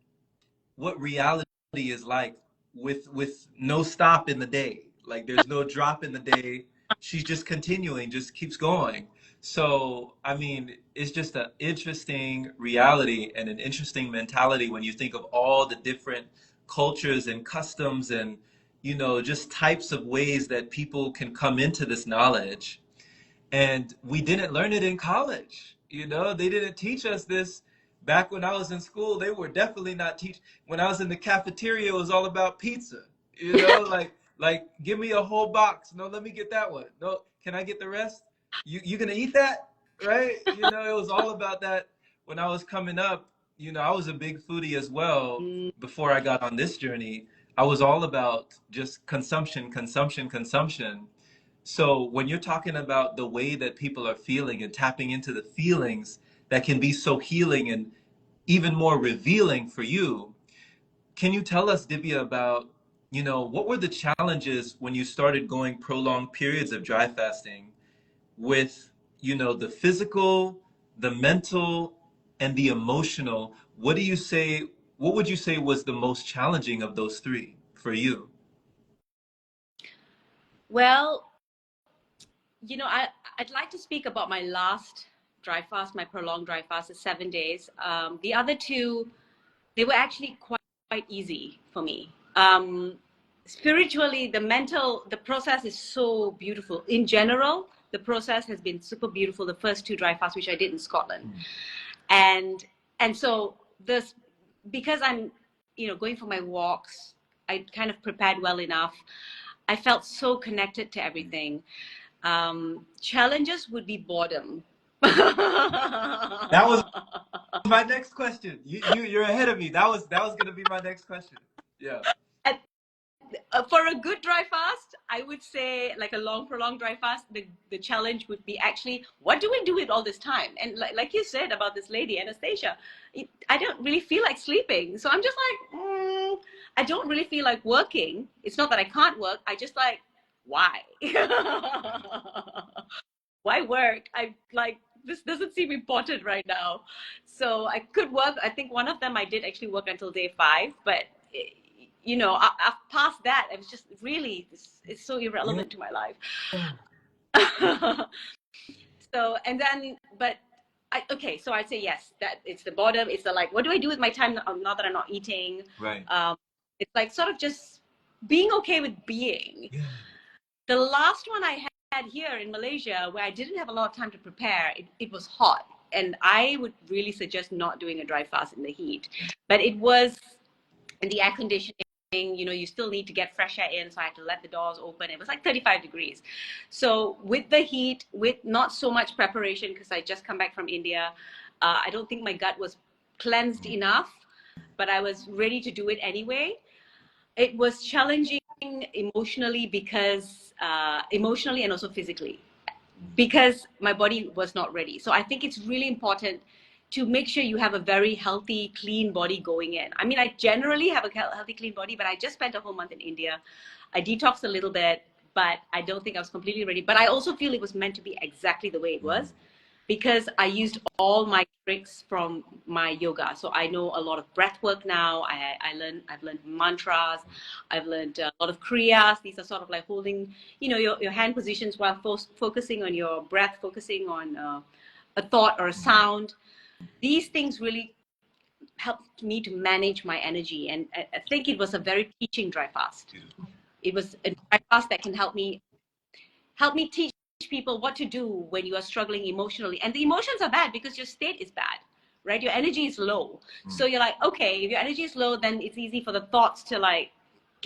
what reality is like with no stop in the day? Like there's no drop in the day. She's just continuing, just keeps going. So, I mean, it's just an interesting reality and an interesting mentality when you think of all the different cultures and customs and, you know, just types of ways that people can come into this knowledge. And we didn't learn it in college. You know, they didn't teach us this back when I was in school. They were definitely not teach. When I was in the cafeteria, it was all about pizza. You know, like give me a whole box. No, let me get that one. No, can I get the rest? You gonna eat that? Right? You know, it was all about that when I was coming up. You know, I was a big foodie as well Mm, before I got on this journey. I was all about just consumption, consumption, consumption. So when you're talking about the way that people are feeling and tapping into the feelings that can be so healing and even more revealing for you, can you tell us, Divya, about, you know, what were the challenges when you started going prolonged periods of dry fasting with, you know, the physical, the mental, and the emotional? What do you say, what would you say was the most challenging of those three for you? well, I'd like to speak about my last dry fast, my prolonged dry fast is 7 days. The other two, they were actually quite easy for me. Spiritually, the process is so beautiful. In general, the process has been super beautiful. The first two dry fasts, which I did in Scotland, and so this, because I'm, going for my walks, I kind of prepared well enough. I felt so connected to everything. Challenges would be boredom. That was my next question. You're ahead of me. That was gonna be my next question. Yeah. For a good dry fast, I would say, like a long, prolonged dry fast, the challenge would be actually, what do we do with all this time? And like you said about this lady, Anastasia, I don't really feel like sleeping. So I'm just like, I don't really feel like working. It's not that I can't work. I just like, why? Why work? I like, this doesn't seem important right now. So I could work. I think one of them I did actually work until day 5, but past that, it was just really, it's so Yeah. irrelevant to my life. So, and then, but okay, so I'd say yes, that it's the bottom. It's the like, what do I do with my time now that I'm not eating? Right. It's like sort of just being okay with being. Yeah. The last one I had here in Malaysia, where I didn't have a lot of time to prepare, it was hot. And I would really suggest not doing a dry fast in the heat. But it was in the air conditioning, you still need to get fresh air in. So I had to let the doors open. It was like 35 degrees. So with the heat, with not so much preparation, because I just come back from India, I don't think my gut was cleansed enough, but I was ready to do it anyway. It was challenging emotionally because emotionally and also physically, because my body was not ready. So I think it's really important to make sure you have a very healthy, clean body going in. I mean, I generally have a healthy, clean body, but I just spent a whole month in India. I detoxed a little bit, but I don't think I was completely ready. But I also feel it was meant to be exactly the way it was, because I used all my tricks from my yoga. So I know a lot of breath work now. I've learned mantras. I've learned a lot of kriyas. These are sort of like holding, your hand positions while focusing on your breath, focusing on a thought or a sound. These things really helped me to manage my energy. And I think it was a very teaching dry fast. It was a dry fast that can help me teach people what to do when you are struggling emotionally. And the emotions are bad because your state is bad, right? Your energy is low. So you're like, okay, if your energy is low, then it's easy for the thoughts to like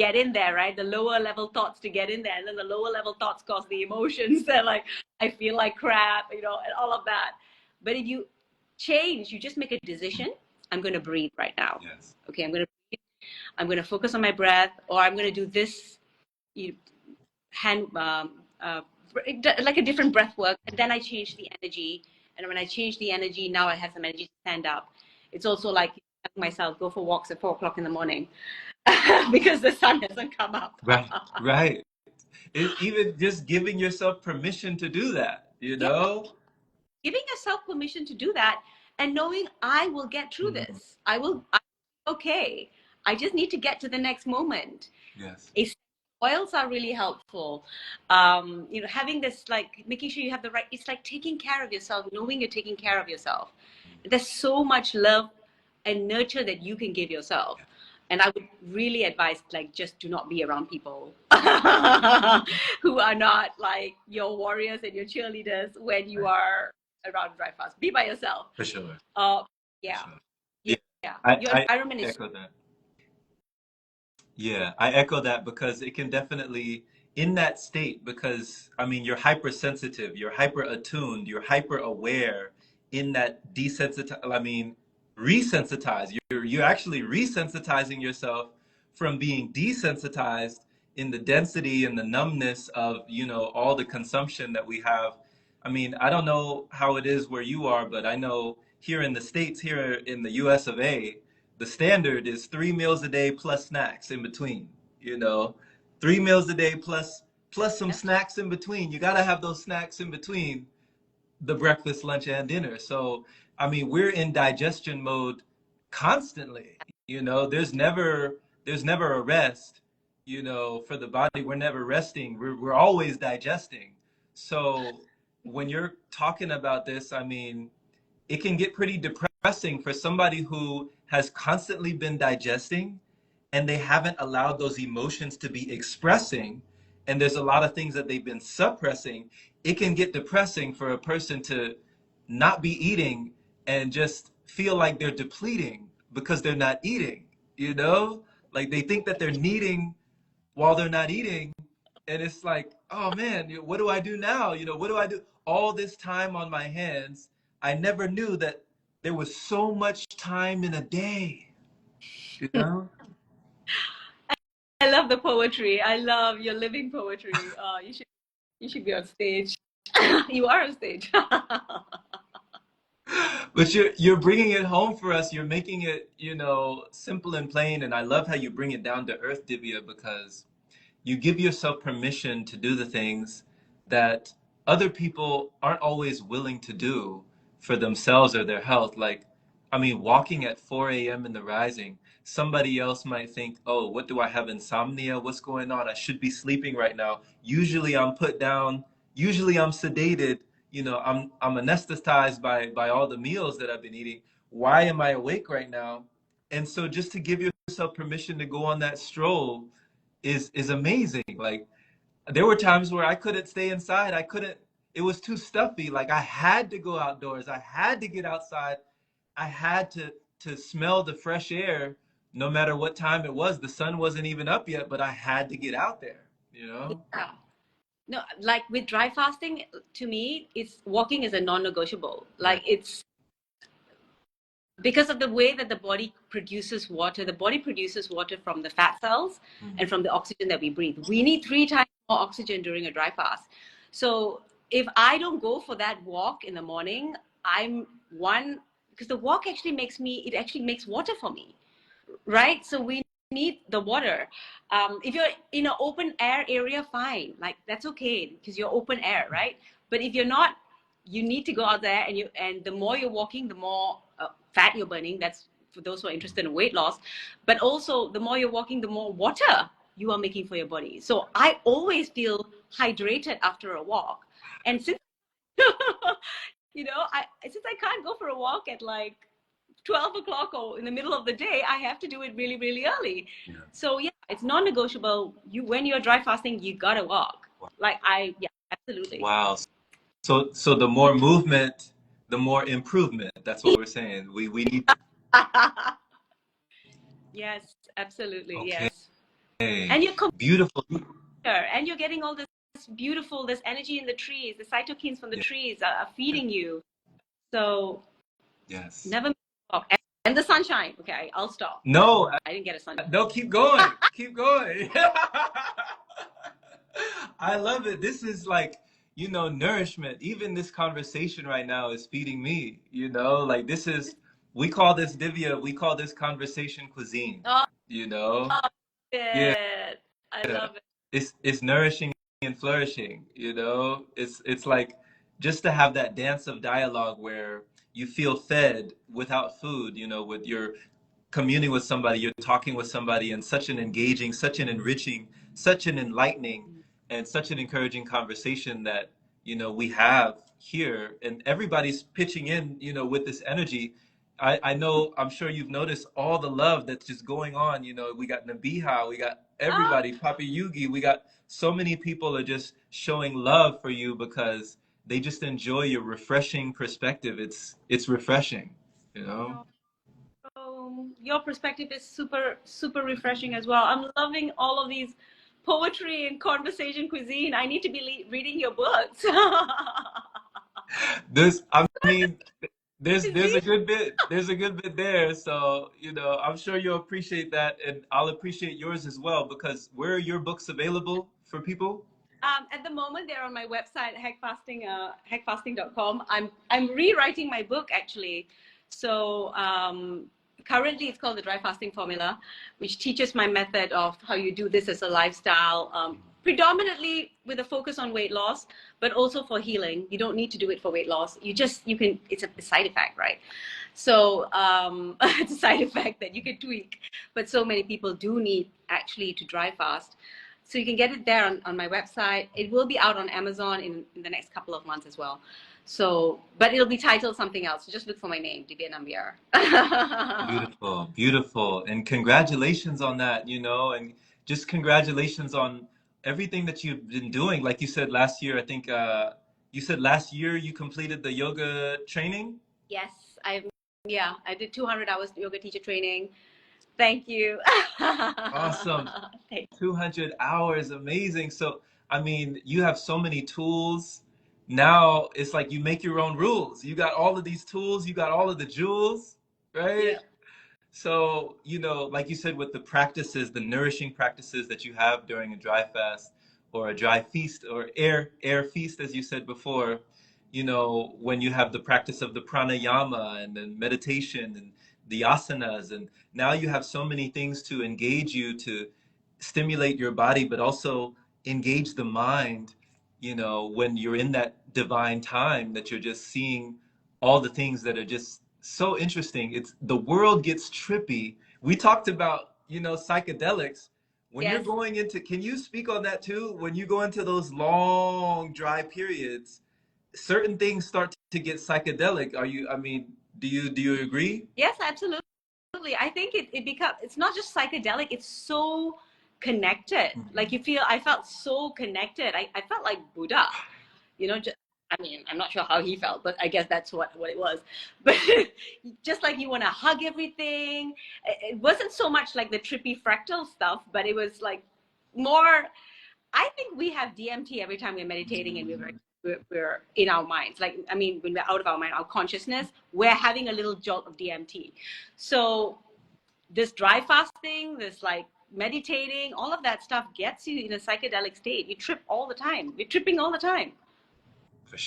get in there, right? The lower level thoughts to get in there, and then the lower level thoughts cause the emotions that like I feel like crap, and all of that. But if you change, you just make a decision. I'm going to breathe right now. Yes. Okay, I'm going to breathe. I'm going to focus on my breath, or I'm going to do this hand like a different breath work, and then I change the energy. And when I change the energy, now I have some energy to stand up. It's also like myself go for walks at 4 o'clock in the morning because the sun hasn't come up. Right, right. Even just giving yourself permission to do that, Yeah, giving yourself permission to do that, and knowing I will get through this. I'm okay. I just need to get to the next moment. Yes. Oils are really helpful. Having this, like making sure you have the right, it's like taking care of yourself, knowing you're taking care of yourself. There's so much love and nurture that you can give yourself. And I would really advise, like, just do not be around people who are not like your warriors and your cheerleaders when you are around dry fast. Be by yourself. For sure. Yeah. For sure. Yeah. Your I environment is echo that. Yeah, I echo that because it can definitely, in that state, because I mean, you're hypersensitive, you're hyper attuned, you're hyper aware in that I mean, resensitized. You're actually resensitizing yourself from being desensitized in the density and the numbness of, all the consumption that we have. I mean, I don't know how it is where you are, but I know here in the States, here in the US of A, the standard is 3 meals a day plus snacks in between. You know, 3 meals a day plus some snacks in between. You got to have those snacks in between the breakfast, lunch, and dinner. So, I mean, we're in digestion mode constantly. There's never a rest. For the body, we're never resting. We're always digesting. So, when you're talking about this, I mean, it can get pretty depressing for somebody who has constantly been digesting and they haven't allowed those emotions to be expressing, and there's a lot of things that they've been suppressing. It can get depressing for a person to not be eating and just feel like they're depleting because they're not eating, like they think that they're needing while they're not eating. And it's like, oh man, what do I do now? What do I do? All this time on my hands, I never knew that there was so much time in a day, you know? I love the poetry. I love your living poetry. You should be on stage. You are on stage. But you're bringing it home for us. You're making it, simple and plain. And I love how you bring it down to earth, Divya, because you give yourself permission to do the things that other people aren't always willing to do for themselves or their health. Like, I mean, walking at 4 a.m. in the rising, somebody else might think, oh, what do I have, insomnia? What's going on? I should be sleeping right now. Usually I'm put down, usually I'm sedated, I'm anesthetized by all the meals that I've been eating. Why am I awake right now? And so just to give yourself permission to go on that stroll is amazing. Like, there were times where I couldn't stay inside. I couldn't, it was too stuffy. Like, I had to go outdoors. I had to get outside. I had to smell the fresh air no matter what time it was. The sun wasn't even up yet, but I had to get out there. Yeah. No, like with dry fasting, to me, it's walking is a non-negotiable. Like Right. it's because of the way that the body produces water. The body produces water from the fat cells and from the oxygen that we breathe. We need 3 times more oxygen during a dry fast. So if I don't go for that walk in the morning, because the walk actually makes water for me, right? So we need the water. If you're in an open air area, fine, like that's okay because you're open air, right? But if you're not, you need to go out there, and the more you're walking, the more fat you're burning. That's for those who are interested in weight loss. But also, the more you're walking, the more water you are making for your body. So I always feel hydrated after a walk. And since since I can't go for a walk at like 12 o'clock or in the middle of the day, I have to do it really, really early. Yeah. So yeah, it's non-negotiable. When you're dry fasting, you gotta walk. Wow. Yeah, absolutely. Wow. So the more movement, the more improvement. That's what we're saying. We need. Yes, absolutely. Okay. Yes. And you're Beautiful. and you're getting all this beautiful, this energy in the trees, the cytokines from the Yeah. trees are feeding you. So Yes. never stop. And the sunshine. Okay, I'll stop. No, I didn't get a sunshine. no, keep going. Keep going. I love it. This is like, nourishment. Even this conversation right now is feeding me, like this is, we call this Divya, we call this conversation cuisine, Oh, you know? Yeah. it. I love it. It's nourishing and flourishing, it's like just to have that dance of dialogue where you feel fed without food, with your communing with somebody, you're talking with somebody, and such an engaging, such an enriching, such an enlightening, and such an encouraging conversation that we have here, and everybody's pitching in, with this energy. I know, I'm sure you've noticed all the love that's just going on. We got Nabiha, we got everybody, Papi Yugi, we got so many people are just showing love for you because they just enjoy your refreshing perspective. It's refreshing, you know. Your perspective is super, super refreshing as well. I'm loving all of these poetry and conversation cuisine. I need to be reading your books. I mean, there's a good bit. There's a good bit there. So, I'm sure you'll appreciate that, and I'll appreciate yours as well, because where are your books available for people? At the moment, they're on my website, heckfasting.com. I'm rewriting my book actually. So currently, it's called the Dry Fasting Formula, which teaches my method of how you do this as a lifestyle, predominantly with a focus on weight loss, but also for healing. You don't need to do it for weight loss. You can. It's a side effect, right? So it's a side effect that you can tweak, but so many people do need actually to dry fast. So you can get it there on my website. It will be out on Amazon in the next couple of months as well. So, but it'll be titled something else. So just look for my name, Divya Nambiar. Beautiful, beautiful. And congratulations on that, and just congratulations on everything that you've been doing. Like you said last year, I think you said last year you completed the yoga training? Yes, I did 200 hours yoga teacher training. Thank you. Awesome. 200 hours, amazing. So, I mean, you have so many tools. Now it's like you make your own rules. You got all of these tools, you got all of the jewels, right? Yeah. So, like you said, with the practices, the nourishing practices that you have during a dry fast or a dry feast or air feast, as you said before, when you have the practice of the pranayama and then meditation and the asanas, and now you have so many things to engage you to stimulate your body, but also engage the mind, when you're in that divine time that you're just seeing all the things that are just so interesting. It's the world gets trippy. We talked about, psychedelics. When you're Yes. going into, can you speak on that too? When you go into those long dry periods, certain things start to get psychedelic. I mean, do you agree? Yes, absolutely. I think it becomes, it's not just psychedelic, it's so connected. Like I felt so connected. I felt like Buddha, just, I mean, I'm not sure how he felt, but I guess that's what it was. But just like you want to hug everything. It wasn't so much like the trippy fractal stuff, but it was like more, I think we have DMT every time we're meditating and we're in our minds. Like, I mean, when we're out of our mind, our consciousness, we're having a little jolt of DMT. So this dry fasting, this like meditating, all of that stuff gets you in a psychedelic state. You trip all the time. We're tripping all the time. For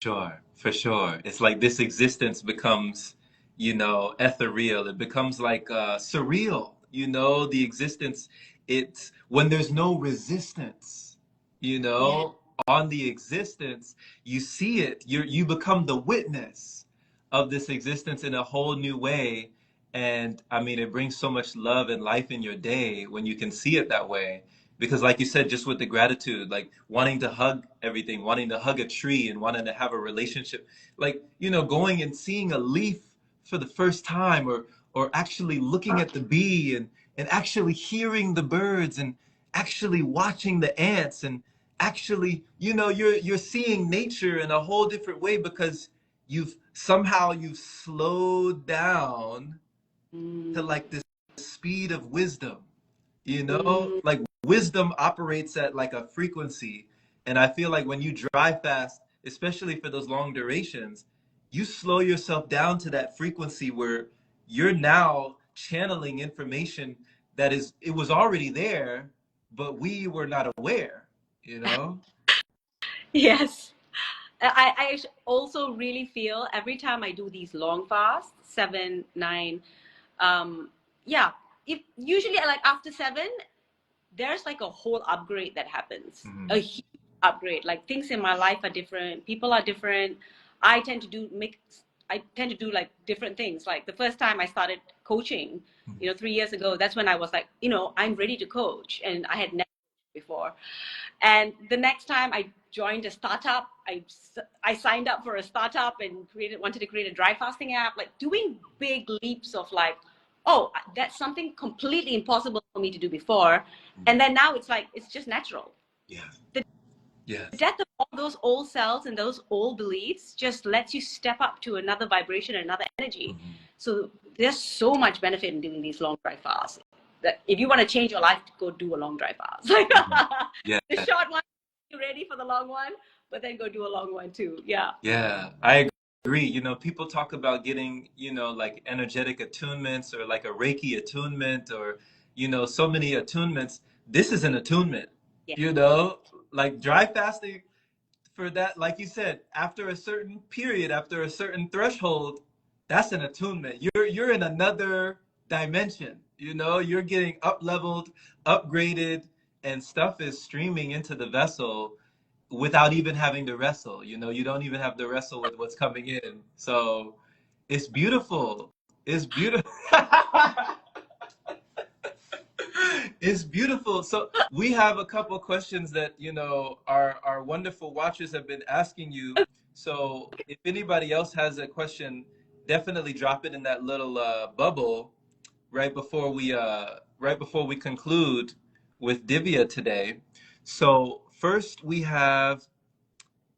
sure, for sure. It's like this existence becomes, ethereal. It becomes like surreal, the existence. It's when there's no resistance, Yeah. on the existence, you see it. You become the witness of this existence in a whole new way. And I mean, it brings so much love and life in your day when you can see it that way. Because like you said, just with the gratitude, like wanting to hug everything, wanting to hug a tree and wanting to have a relationship, like, going and seeing a leaf for the first time, or actually looking at the bee, and actually hearing the birds, and actually watching the ants, and actually, you're seeing nature in a whole different way because you've slowed down to Mm. like this speed of wisdom, You know, Mm, like wisdom operates at like a frequency. And I feel like when you dry fast, especially for those long durations, you slow yourself down to that frequency where you're now channeling information that is, it was already there, but we were not aware, you know? yes. I also really feel every time I do these long fasts, 7, 9, yeah, if usually like after 7, there's like a whole upgrade that happens, a Mhm. huge upgrade. Like things in my life are different, people are different. I tend to do make I tend to do like different things. Like the first time I started coaching, 3 years ago, that's when I was like, I'm ready to coach, and I had never coached before. And the next time I joined a startup, I signed up for a startup and wanted to create a dry fasting app, like doing big leaps of like, oh, that's something completely impossible for me to do before. And then now it's like, it's just natural. Yeah. The Yes. death of all those old cells and those old beliefs just lets you step up to another vibration, another energy. Mhm. So there's so much benefit in doing these long dry fasts. That if you want to change your life, go do a long dry fast. Like Mhm. Yeah. the short one, you're ready for the long one, but then go do a long one too. Yeah. Yeah, I agree. You know, people talk about getting, like energetic attunements or like a Reiki attunement or, so many attunements. This is an attunement, Yeah. you know, like dry fasting for that, like you said, after a certain period, after a certain threshold, that's an attunement. You're in another dimension, you're getting up leveled, upgraded, and stuff is streaming into the vessel without even having to wrestle. You don't even have to wrestle with what's coming in. So it's beautiful. It's beautiful. It's beautiful. So we have a couple questions that, our wonderful watchers have been asking you. So if anybody else has a question, definitely drop it in that little bubble right before we conclude with Divya today. So first we have,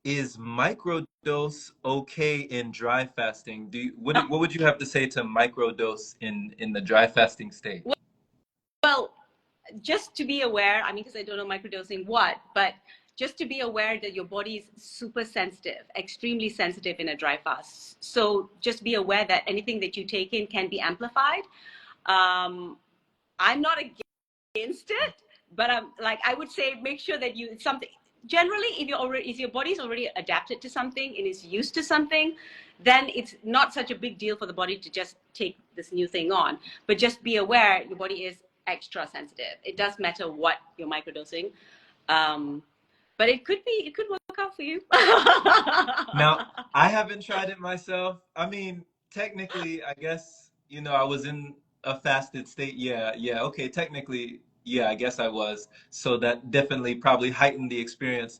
is microdose okay in dry fasting? What would you have to say to microdose in the dry fasting state? Well, just to be aware, I mean, because I don't know microdosing what, but just to be aware that your body is super sensitive, extremely sensitive in a dry fast. So just be aware that anything that you take in can be amplified. Um, I'm not against it, but I'm like, I would say make sure that you something. Generally, if your body's already adapted to something and is used to something, then it's not such a big deal for the body to just take this new thing on. But just be aware your body is extra sensitive. It does matter what you're microdosing, um, but it could work out for you. Now, I haven't tried it myself. I mean, technically, I guess, I was in a fasted state. Yeah, yeah, okay, technically, yeah, I guess I was. So that definitely probably heightened the experience.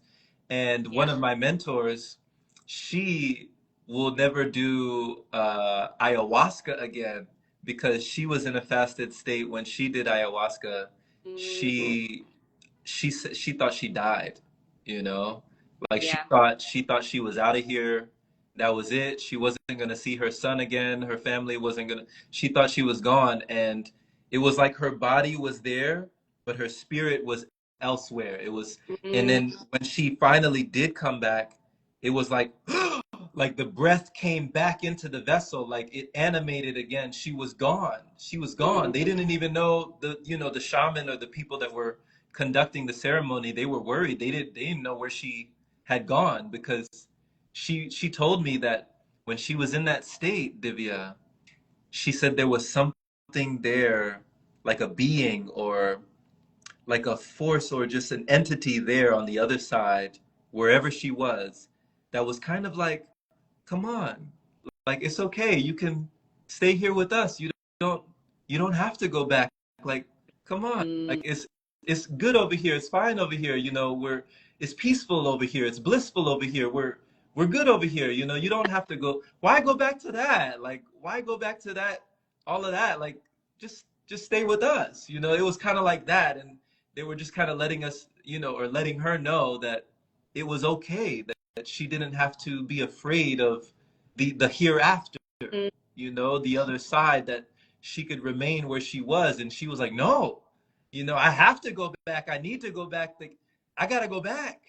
And one Yeah. of my mentors, she will never do ayahuasca again because she was in a fasted state when she did ayahuasca. Mm, She thought she died, you know? Like yeah. she thought she was out of here. That was it. She wasn't gonna see her son again. Her family wasn't gonna. She thought she was gone, and it was like her body was there, but her spirit was elsewhere. It was, and Mm, then when she finally did come back, it was like, like the breath came back into the vessel, like it animated again. She was gone. She was gone. They mm, didn't even know the shaman or the people that were conducting the ceremony. They were worried. They didn't know where she had gone because she told me that when she was in that state, Divya, she said there was something there, like a being or like a force or just an entity there on the other side, wherever she was, that was kind of like, come on, like it's okay. You can stay here with us. Don't you don't have to go back. Like, come on. mm, Like it's good over here. It's fine over here. It's peaceful over here. It's blissful over here. We're good over here. You don't have to go. Why go back to that? Like, why go back to that? All of that. Like, just stay with us. It was kind of like that, and they were just kind of letting us, or letting her know that it was okay, that she didn't have to be afraid of the hereafter, mm. the other side, that she could remain where she was. And she was like, no, you know, I have to go back. I need to go back. I got to go back.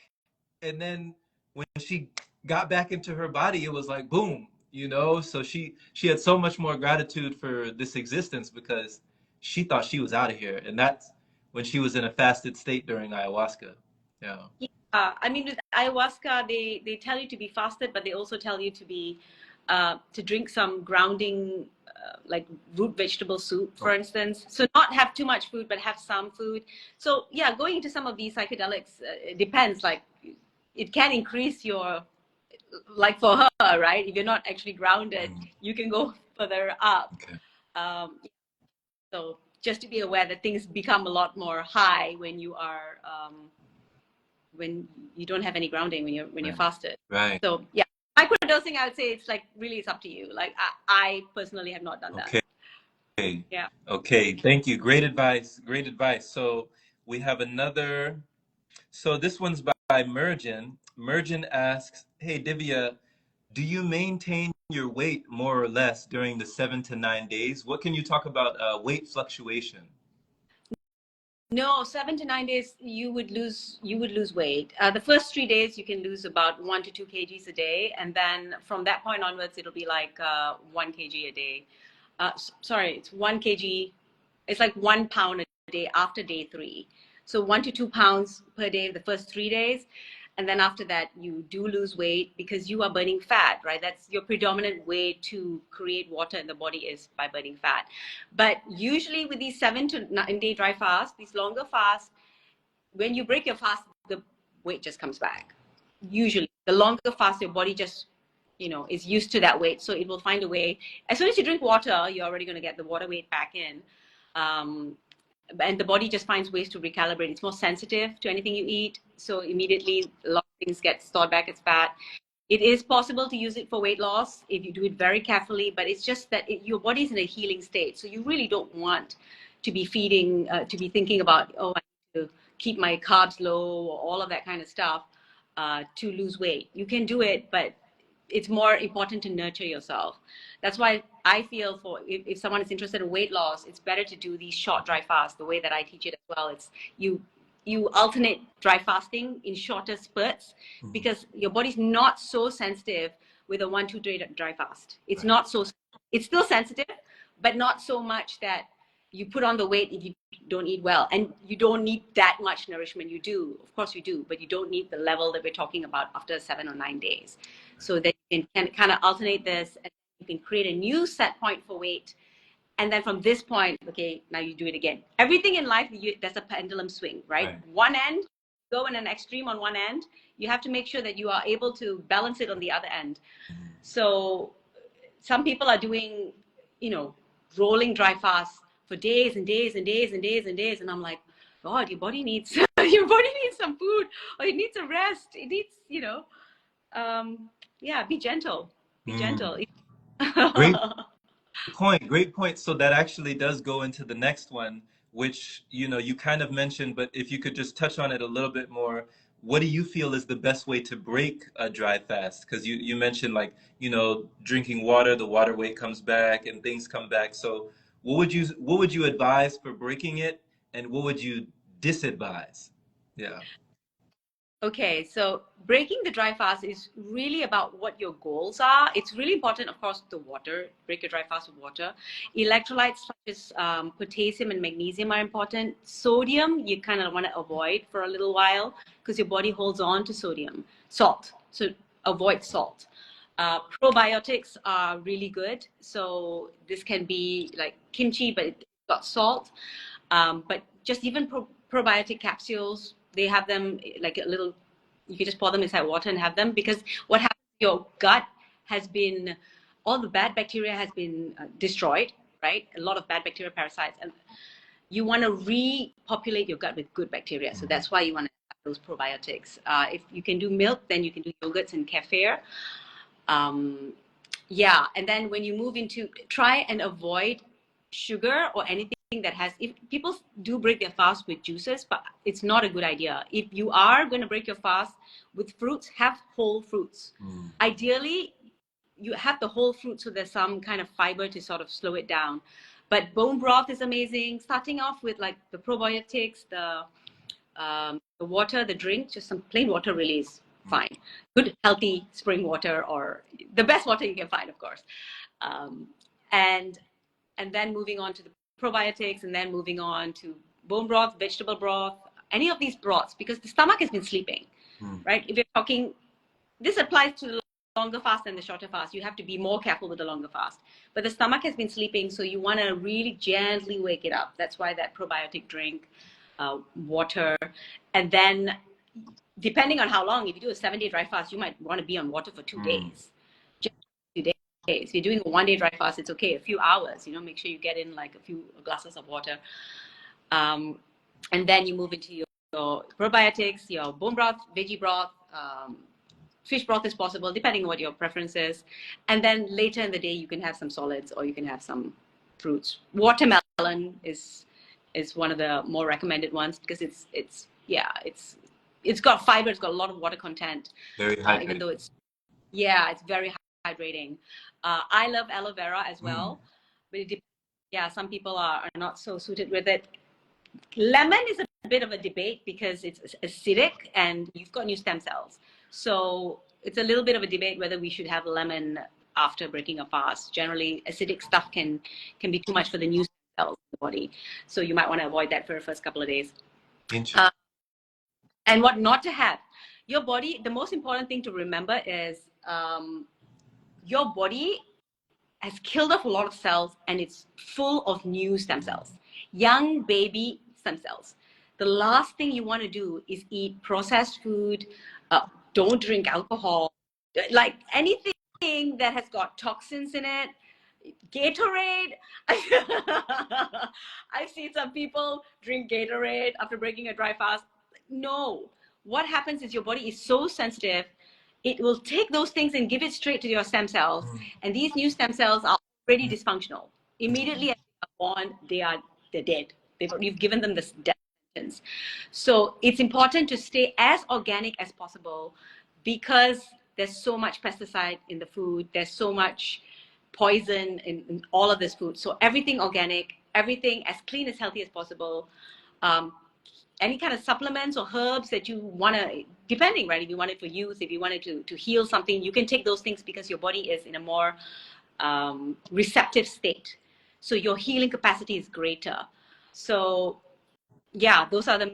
And then when she got back into her body, it was like, boom, you know? So she had so much more gratitude for this existence because she thought she was out of here. And that's when she was in a fasted state during ayahuasca. Yeah. Yeah, I mean, with ayahuasca, they tell you to be fasted, but they also tell you to be to drink some grounding, like root vegetable soup, for instance. So not have too much food, but have some food. So yeah, going into some of these psychedelics, it depends. Like it can increase your, like for her, right? If you're not actually grounded, you can go further up. Okay. So just to be aware that things become a lot more high when you are when you don't have any grounding when you're fasted. Right. So yeah, microdosing, I would say it's like really it's up to you. Like I personally have not done that. Okay. Yeah. Okay. Thank you. Great advice. Great advice. So we have another. So this one's by Mergen. Mergen asks, "Hey Divya, do you maintain your weight more or less during the 7 to 9 days? What can you talk about weight fluctuation?" No, 7 to 9 days you would lose weight. The first 3 days you can lose about 1 to 2 kgs a day, and then from that point onwards it'll be like 1 kg a day. Sorry, it's 1 kg. It's like 1 pound a day after day 3. So 1 to 2 pounds per day the first 3 days. And then after that, you do lose weight because you are burning fat, right? That's your predominant way to create water in the body is by burning fat. But usually with these 7 to 9 day dry fasts, these longer fasts, when you break your fast, the weight just comes back. Usually, the longer fast, your body just, is used to that weight. So it will find a way. As soon as you drink water, you're already going to get the water weight back in. And the body just finds ways to recalibrate. It's more sensitive to anything you eat. So immediately a lot of things get stored back as fat. It is possible to use it for weight loss if you do it very carefully, but it's just that your body's in a healing state. So you really don't want to be feeding, to be thinking about, oh, I need to keep my carbs low or all of that kind of stuff to lose weight. You can do it, but it's more important to nurture yourself. That's why I feel for if someone is interested in weight loss, it's better to do these short dry fasts. The way that I teach it as well, it's you alternate dry fasting in shorter spurts because your body's not so sensitive with a 1-2 day dry fast. It's not so. It's still sensitive, but not so much that you put on the weight if you don't eat well. And you don't need that much nourishment. You do, of course you do, but you don't need the level that we're talking about after 7 or 9 days. So that you can kind of alternate this and you can create a new set point for weight. And then from this point, okay, now you do it again. Everything in life, there's a pendulum swing, right? One end, go in an extreme on one end. You have to make sure that you are able to balance it on the other end. So some people are doing, rolling dry fasts for days and days and days and days and days. And I'm like, God, your body needs some food, or it needs a rest. It needs, be gentle. Be gentle. Great point. Great point. So that actually does go into the next one, which, you kind of mentioned, but if you could just touch on it a little bit more, what do you feel is the best way to break a dry fast? Because you mentioned like, drinking water, the water weight comes back and things come back. So what would you advise for breaking it, and what would you disadvise? Yeah. Okay, so breaking the dry fast is really about what your goals are. It's really important, of course, the water. Break your dry fast with water. Electrolytes such as potassium and magnesium are important. Sodium, you kind of want to avoid for a little while because your body holds on to sodium. Salt, so avoid salt. Probiotics are really good. So this can be like kimchi, but it's got salt. But just even probiotic capsules, they have them like a little, you can just pour them inside water and have them, because what happens, your gut has been, all the bad bacteria has been destroyed, right? A lot of bad bacteria, parasites, and you want to repopulate your gut with good bacteria. So that's why you want to have those probiotics. If you can do milk, then you can do yogurts and kefir. And then when you move into, try and avoid sugar or anything that has, if people do break their fast with juices, but it's not a good idea. If you are going to break your fast with fruits, have whole fruits. Ideally, you have the whole fruit so there's some kind of fiber to sort of slow it down. But bone broth is amazing. Starting off with like the probiotics, the water, the drink, just some plain water really is fine. Good, healthy spring water, or the best water you can find, of course. Um, and then moving on to the probiotics, and then moving on to bone broth, vegetable broth, any of these broths, because the stomach has been sleeping, right? If you're talking, this applies to the longer fast and the shorter fast. You have to be more careful with the longer fast. But the stomach has been sleeping, so you want to really gently wake it up. That's why that probiotic drink, water, and then depending on how long, if you do a 7-day dry fast, you might want to be on water for 2 days. Just 2 days. If you're doing a 1-day dry fast, it's okay, a few hours, make sure you get in like a few glasses of water. And then you move into your probiotics, your bone broth, veggie broth, fish broth is possible, depending on what your preference is. And then later in the day, you can have some solids, or you can have some fruits. Watermelon is one of the more recommended ones, because it's got fiber, it's got a lot of water content. Very hydrating. Even though it's very hydrating. I love aloe vera as well, but some people are not so suited with it. Lemon is a bit of a debate because it's acidic and you've got new stem cells. So it's a little bit of a debate whether we should have lemon after breaking a fast. Generally, acidic stuff can be too much for the new stem cells in the body. So you might want to avoid that for the first couple of days. Interesting. And what not to have. Your body, the most important thing to remember is your body has killed off a lot of cells and it's full of new stem cells. Young baby stem cells. The last thing you want to do is eat processed food, don't drink alcohol, like anything that has got toxins in it. Gatorade. I've seen some people drink Gatorade after breaking a dry fast. No. What happens is your body is so sensitive, it will take those things and give it straight to your stem cells. And these new stem cells are already dysfunctional. Immediately as they are born, they're dead. You've given them this death sentence. So it's important to stay as organic as possible, because there's so much pesticide in the food. There's so much poison in all of this food. So everything organic, everything as clean, as healthy as possible. Any kind of supplements or herbs that you want to, depending, right? If you want it for use, if you wanted to heal something, you can take those things because your body is in a more receptive state. So your healing capacity is greater. So yeah, those are the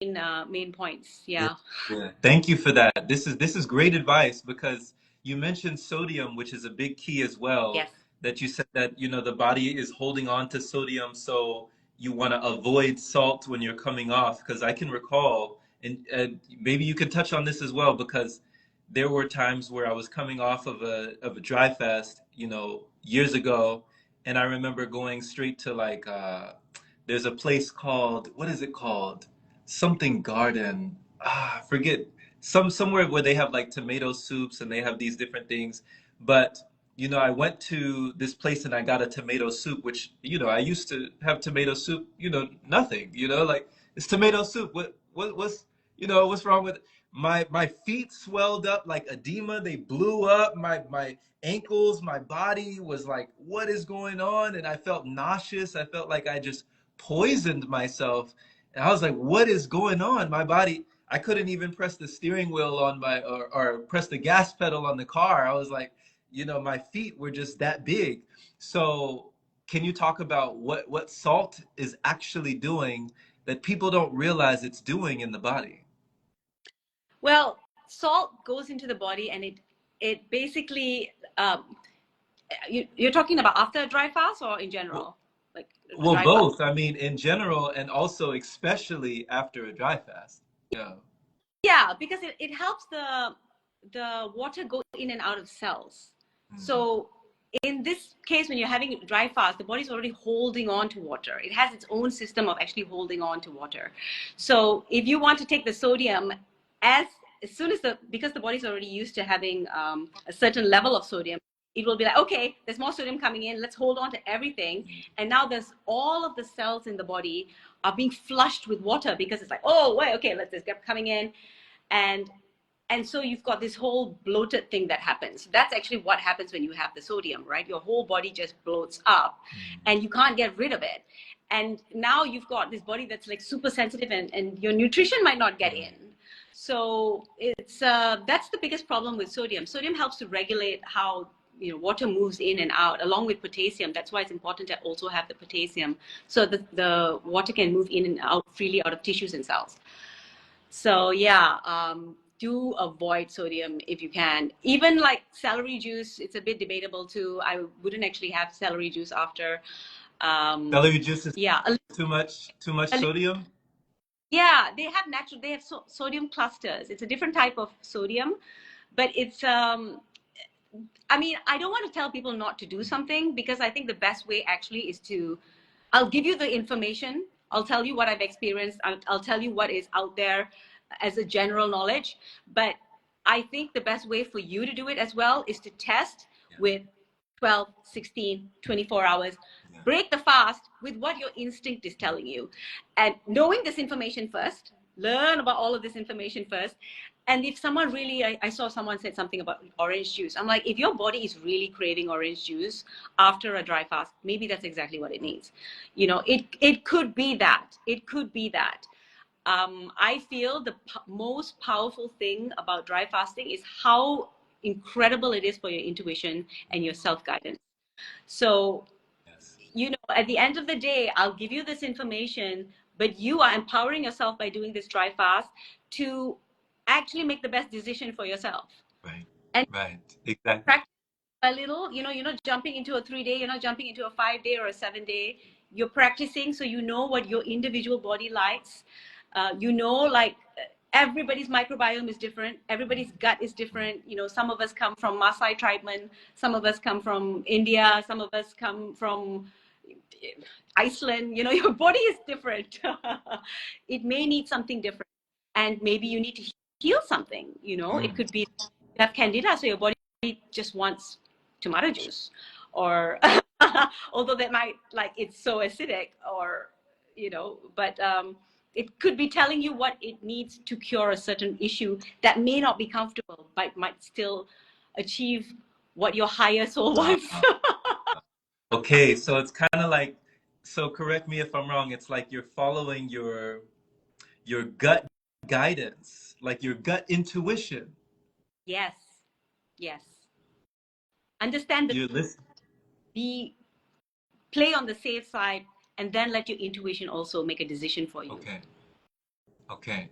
main points. Yeah. Thank you for that. This is great advice, because you mentioned sodium, which is a big key as well. Yes. That you said that the body is holding on to sodium, so you want to avoid salt when you're coming off. Because I can recall, and maybe you could touch on this as well, because there were times where I was coming off of a dry fast, years ago, and I remember going straight to like there's a place called, what is it called? Something Garden. I forget. Somewhere where they have like tomato soups and they have these different things. But I went to this place and I got a tomato soup, which I used to have tomato soup, nothing, like, it's tomato soup. What's wrong with it? My feet swelled up like edema. They blew up. My ankles, my body was like, what is going on? And I felt nauseous. I felt like I just poisoned myself. And I was like, what is going on? My body, I couldn't even press the steering wheel on or press the gas pedal on the car. I was like, my feet were just that big. So can you talk about what salt is actually doing that people don't realize it's doing in the body? Well, salt goes into the body and it basically, you're talking about after a dry fast or in general? Well, both. I mean, in general, and also especially after a dry fast. Yeah. Yeah, because it helps the water go in and out of cells. So in this case, when you're having a dry fast, the body's already holding on to water. It has its own system of actually holding on to water. So if you want to take the sodium as soon as because the body's already used to having a certain level of sodium, it will be like, okay, there's more sodium coming in. Let's hold on to everything. And now there's all of the cells in the body are being flushed with water, because it's like, oh, wait, okay, let's just get coming in. And And so you've got this whole bloated thing that happens. That's actually what happens when you have the sodium, right? Your whole body just bloats up and you can't get rid of it. And now you've got this body that's like super sensitive, and your nutrition might not get in. So it's that's the biggest problem with sodium. Sodium helps to regulate how water moves in and out, along with potassium. That's why it's important to also have the potassium, so that the water can move in and out freely out of tissues and cells. So yeah, do avoid sodium if you can. Even like celery juice, it's a bit debatable too. I wouldn't actually have celery juice after. Celery juice is Yeah, too much sodium. yeah, they have sodium clusters. It's a different type of sodium, but it's I mean, I don't want to tell people not to do something, because I think the best way actually is to, I'll give you the information. I'll tell you what I've experienced. I'll tell you what is out there as a general knowledge. But I think the best way for you to do it as well is to test with 12, 16, 24 hours. Break the fast with what your instinct is telling you. And knowing this information first, learn about all of this information first. And if someone really, I saw someone said something about orange juice. I'm like, if your body is really craving orange juice after a dry fast, maybe that's exactly what it needs. It could be that. It could be that. I feel the most powerful thing about dry fasting is how incredible it is for your intuition and your self-guidance. So, at the end of the day, I'll give you this information, but you are empowering yourself by doing this dry fast to actually make the best decision for yourself. Right. And right. Exactly. Practice a little, you're not jumping into a 3-day, you're not jumping into a 5-day or a 7-day. You're practicing so you know what your individual body likes. Like everybody's microbiome is different. Everybody's gut is different. Some of us come from Maasai tribemen. Some of us come from India. Some of us come from Iceland. Your body is different. It may need something different. And maybe you need to heal something. It could be you have candida, so your body just wants tomato juice, or although that might, like, it's so acidic, or but it could be telling you what it needs to cure a certain issue that may not be comfortable, but might still achieve what your higher soul wants. Okay, so it's kind of like, so correct me if I'm wrong, it's like you're following your gut guidance, like your gut intuition. Yes. Understand You listen. Play on the safe side, and then let your intuition also make a decision for you. Okay.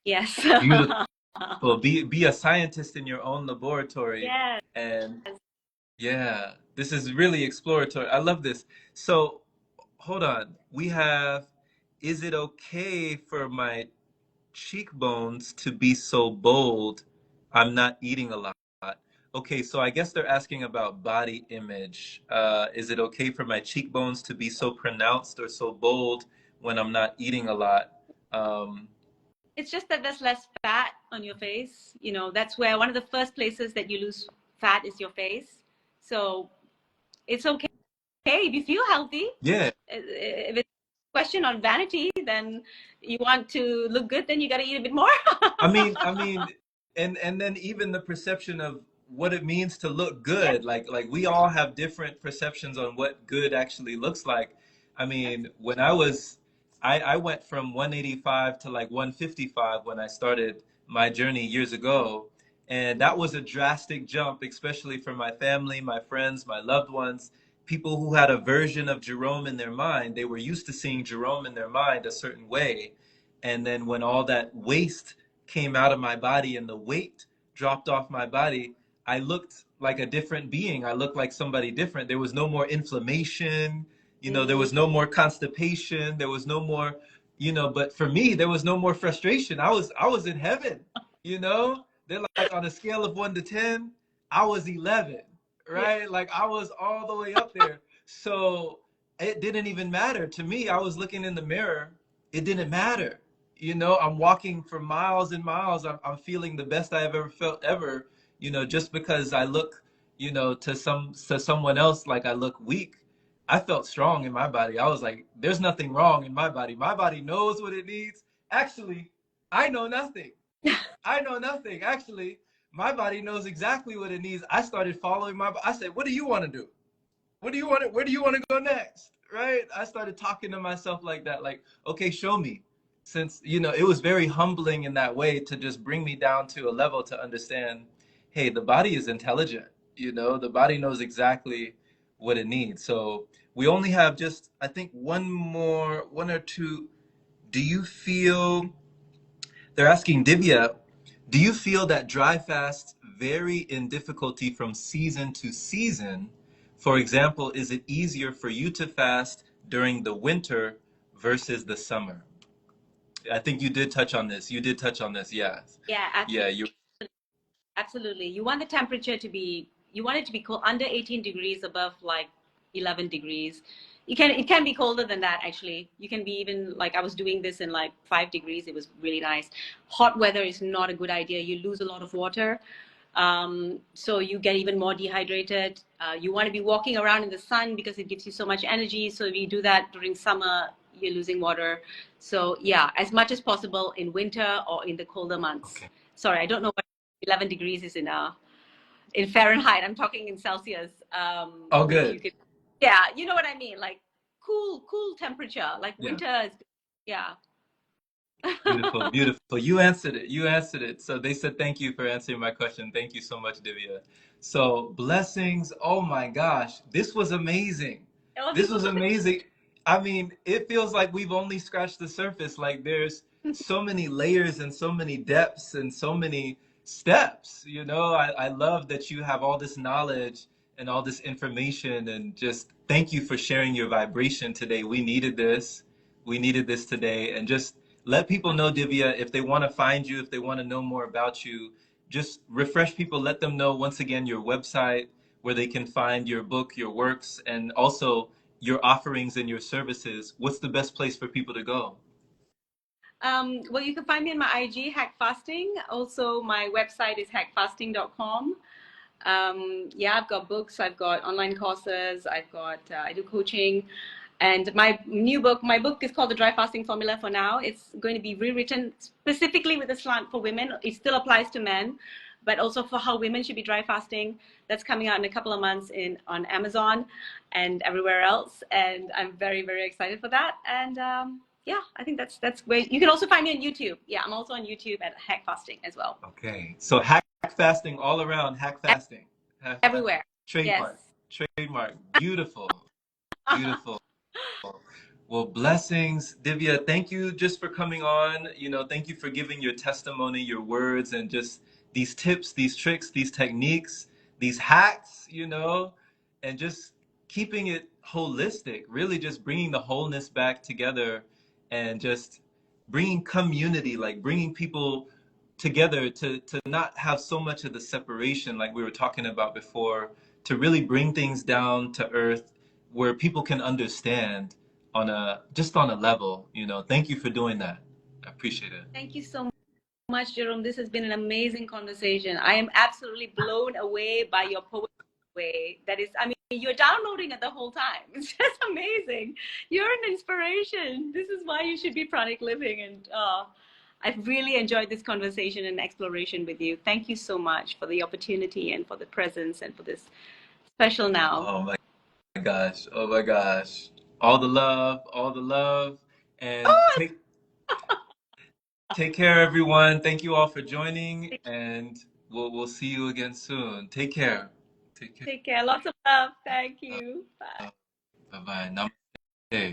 Yes. Beautiful. Be a scientist in your own laboratory. Yes. And yeah, this is really exploratory. I love this. So hold on. We have, is it okay for my cheekbones to be so bold? I'm not eating a lot. Okay, so I guess they're asking about body image. Is it okay for my cheekbones to be so pronounced or so bold when I'm not eating a lot? It's just that there's less fat on your face. That's where one of the first places that you lose fat is your face. So it's okay if you feel healthy. Yeah. If it's a question on vanity, then you want to look good, then you got to eat a bit more. I mean, and then even the perception of what it means to look good. Like we all have different perceptions on what good actually looks like. I mean, when I went from 185 to like 155 when I started my journey years ago. And that was a drastic jump, especially for my family, my friends, my loved ones, people who had a version of Jerome in their mind. They were used to seeing Jerome in their mind a certain way. And then when all that waste came out of my body and the weight dropped off my body, I looked like a different being. I looked like somebody different. There was no more inflammation, there was no more constipation, there was no more, but for me, there was no more frustration. I was in heaven, They're like, on a scale of 1 to 10, I was 11, right? Like I was all the way up there. So it didn't even matter to me. I was looking in the mirror. It didn't matter. I'm walking for miles and miles. I'm feeling the best I have ever felt ever, just because I look, to someone else like I look weak. I felt strong in my body. I was like, there's nothing wrong in my body. My body knows what it needs. Actually, I know nothing. I know nothing. Actually, my body knows exactly what it needs. I started following I said, what do you want to do? What do you want to, where do you want to go next? Right? I started talking to myself like that, like, okay, show me. Since, it was very humbling in that way to just bring me down to a level to understand, hey, the body is intelligent. The body knows exactly what it needs. So we only have just, I think, one or two. Do you feel, they're asking Divya, do you feel that dry fasts vary in difficulty from season to season? For example, is it easier for you to fast during the winter versus the summer? I think you did touch on this. You did touch on this, yeah. Yeah, Yeah, absolutely. you Absolutely. You want the temperature to be, you want it to be cool, under 18 degrees, above like 11 degrees. It can be colder than that, actually. You can be even like, I was doing this in like 5 degrees. It was really nice. Hot weather is not a good idea. You lose a lot of water. So you get even more dehydrated. You want to be walking around in the sun because it gives you so much energy. So if you do that during summer, you're losing water. So yeah, as much as possible in winter or in the colder months. okay? Sorry, I don't know what 11 degrees is in Fahrenheit. I'm talking in Celsius. Oh, If you good. could, yeah, you know what I mean, like cool temperature, like Yeah. winter is, yeah. Beautiful, beautiful. You answered it. You answered it. So they said thank you for answering my question. Thank you so much, Divya. So blessings. Oh my gosh, this was amazing. Oh, This this was was amazing. I mean, it feels like we've only scratched the surface. Like there's so many layers and so many depths and so many steps. I love that you have all this knowledge and all this information, and just thank you for sharing your vibration today. We needed this. We needed this today. And just let people know, Divya, if they want to find you, if they want to know more about you, just refresh people, let them know once again your website, where they can find your book, your works, and also your offerings and your services. What's the best place for people to go? well, you can find me on my IG, Hack Fasting. Also, my website is hackfasting.com. Yeah, I've got books, I've got online courses, I do coaching. And my book is called The Dry Fasting Formula for now. It's going to be rewritten specifically with a slant for women. It still applies to men, but also for how women should be dry fasting. That's coming out in a couple of months on Amazon and everywhere else. And I'm very, very excited for that. And yeah, I think that's great. You can also find me on YouTube. Yeah, I'm also on YouTube at Hack Fasting as well. Okay. So hack fasting all around, hack fasting. Everywhere. Yes. Trademark. Trademark. Beautiful. Beautiful. Well, blessings, Divya. Thank you just for coming on. Thank you for giving your testimony, your words, and just these tips, these tricks, these techniques, these hacks, and just keeping it holistic, really just bringing the wholeness back together and just bringing community, like bringing people together to not have so much of the separation like we were talking about before, to really bring things down to earth where people can understand on a level. Thank you for doing that. I appreciate it. Thank you so much, Jerome. This has been an amazing conversation. I am absolutely blown away by your poetry way. That is, I mean, you're downloading it the whole time. It's just amazing. You're an inspiration. This is why you should be pranic living. And I've really enjoyed this conversation and exploration with you. Thank you so much for the opportunity and for the presence and for this special now. Oh my gosh. Oh my gosh. All the love, all the love. And Oh, take care, everyone. Thank you all for joining, and we'll see you again soon. Take care. Take care. take care. Lots of love. Thank you. Bye. Bye bye. Namaste.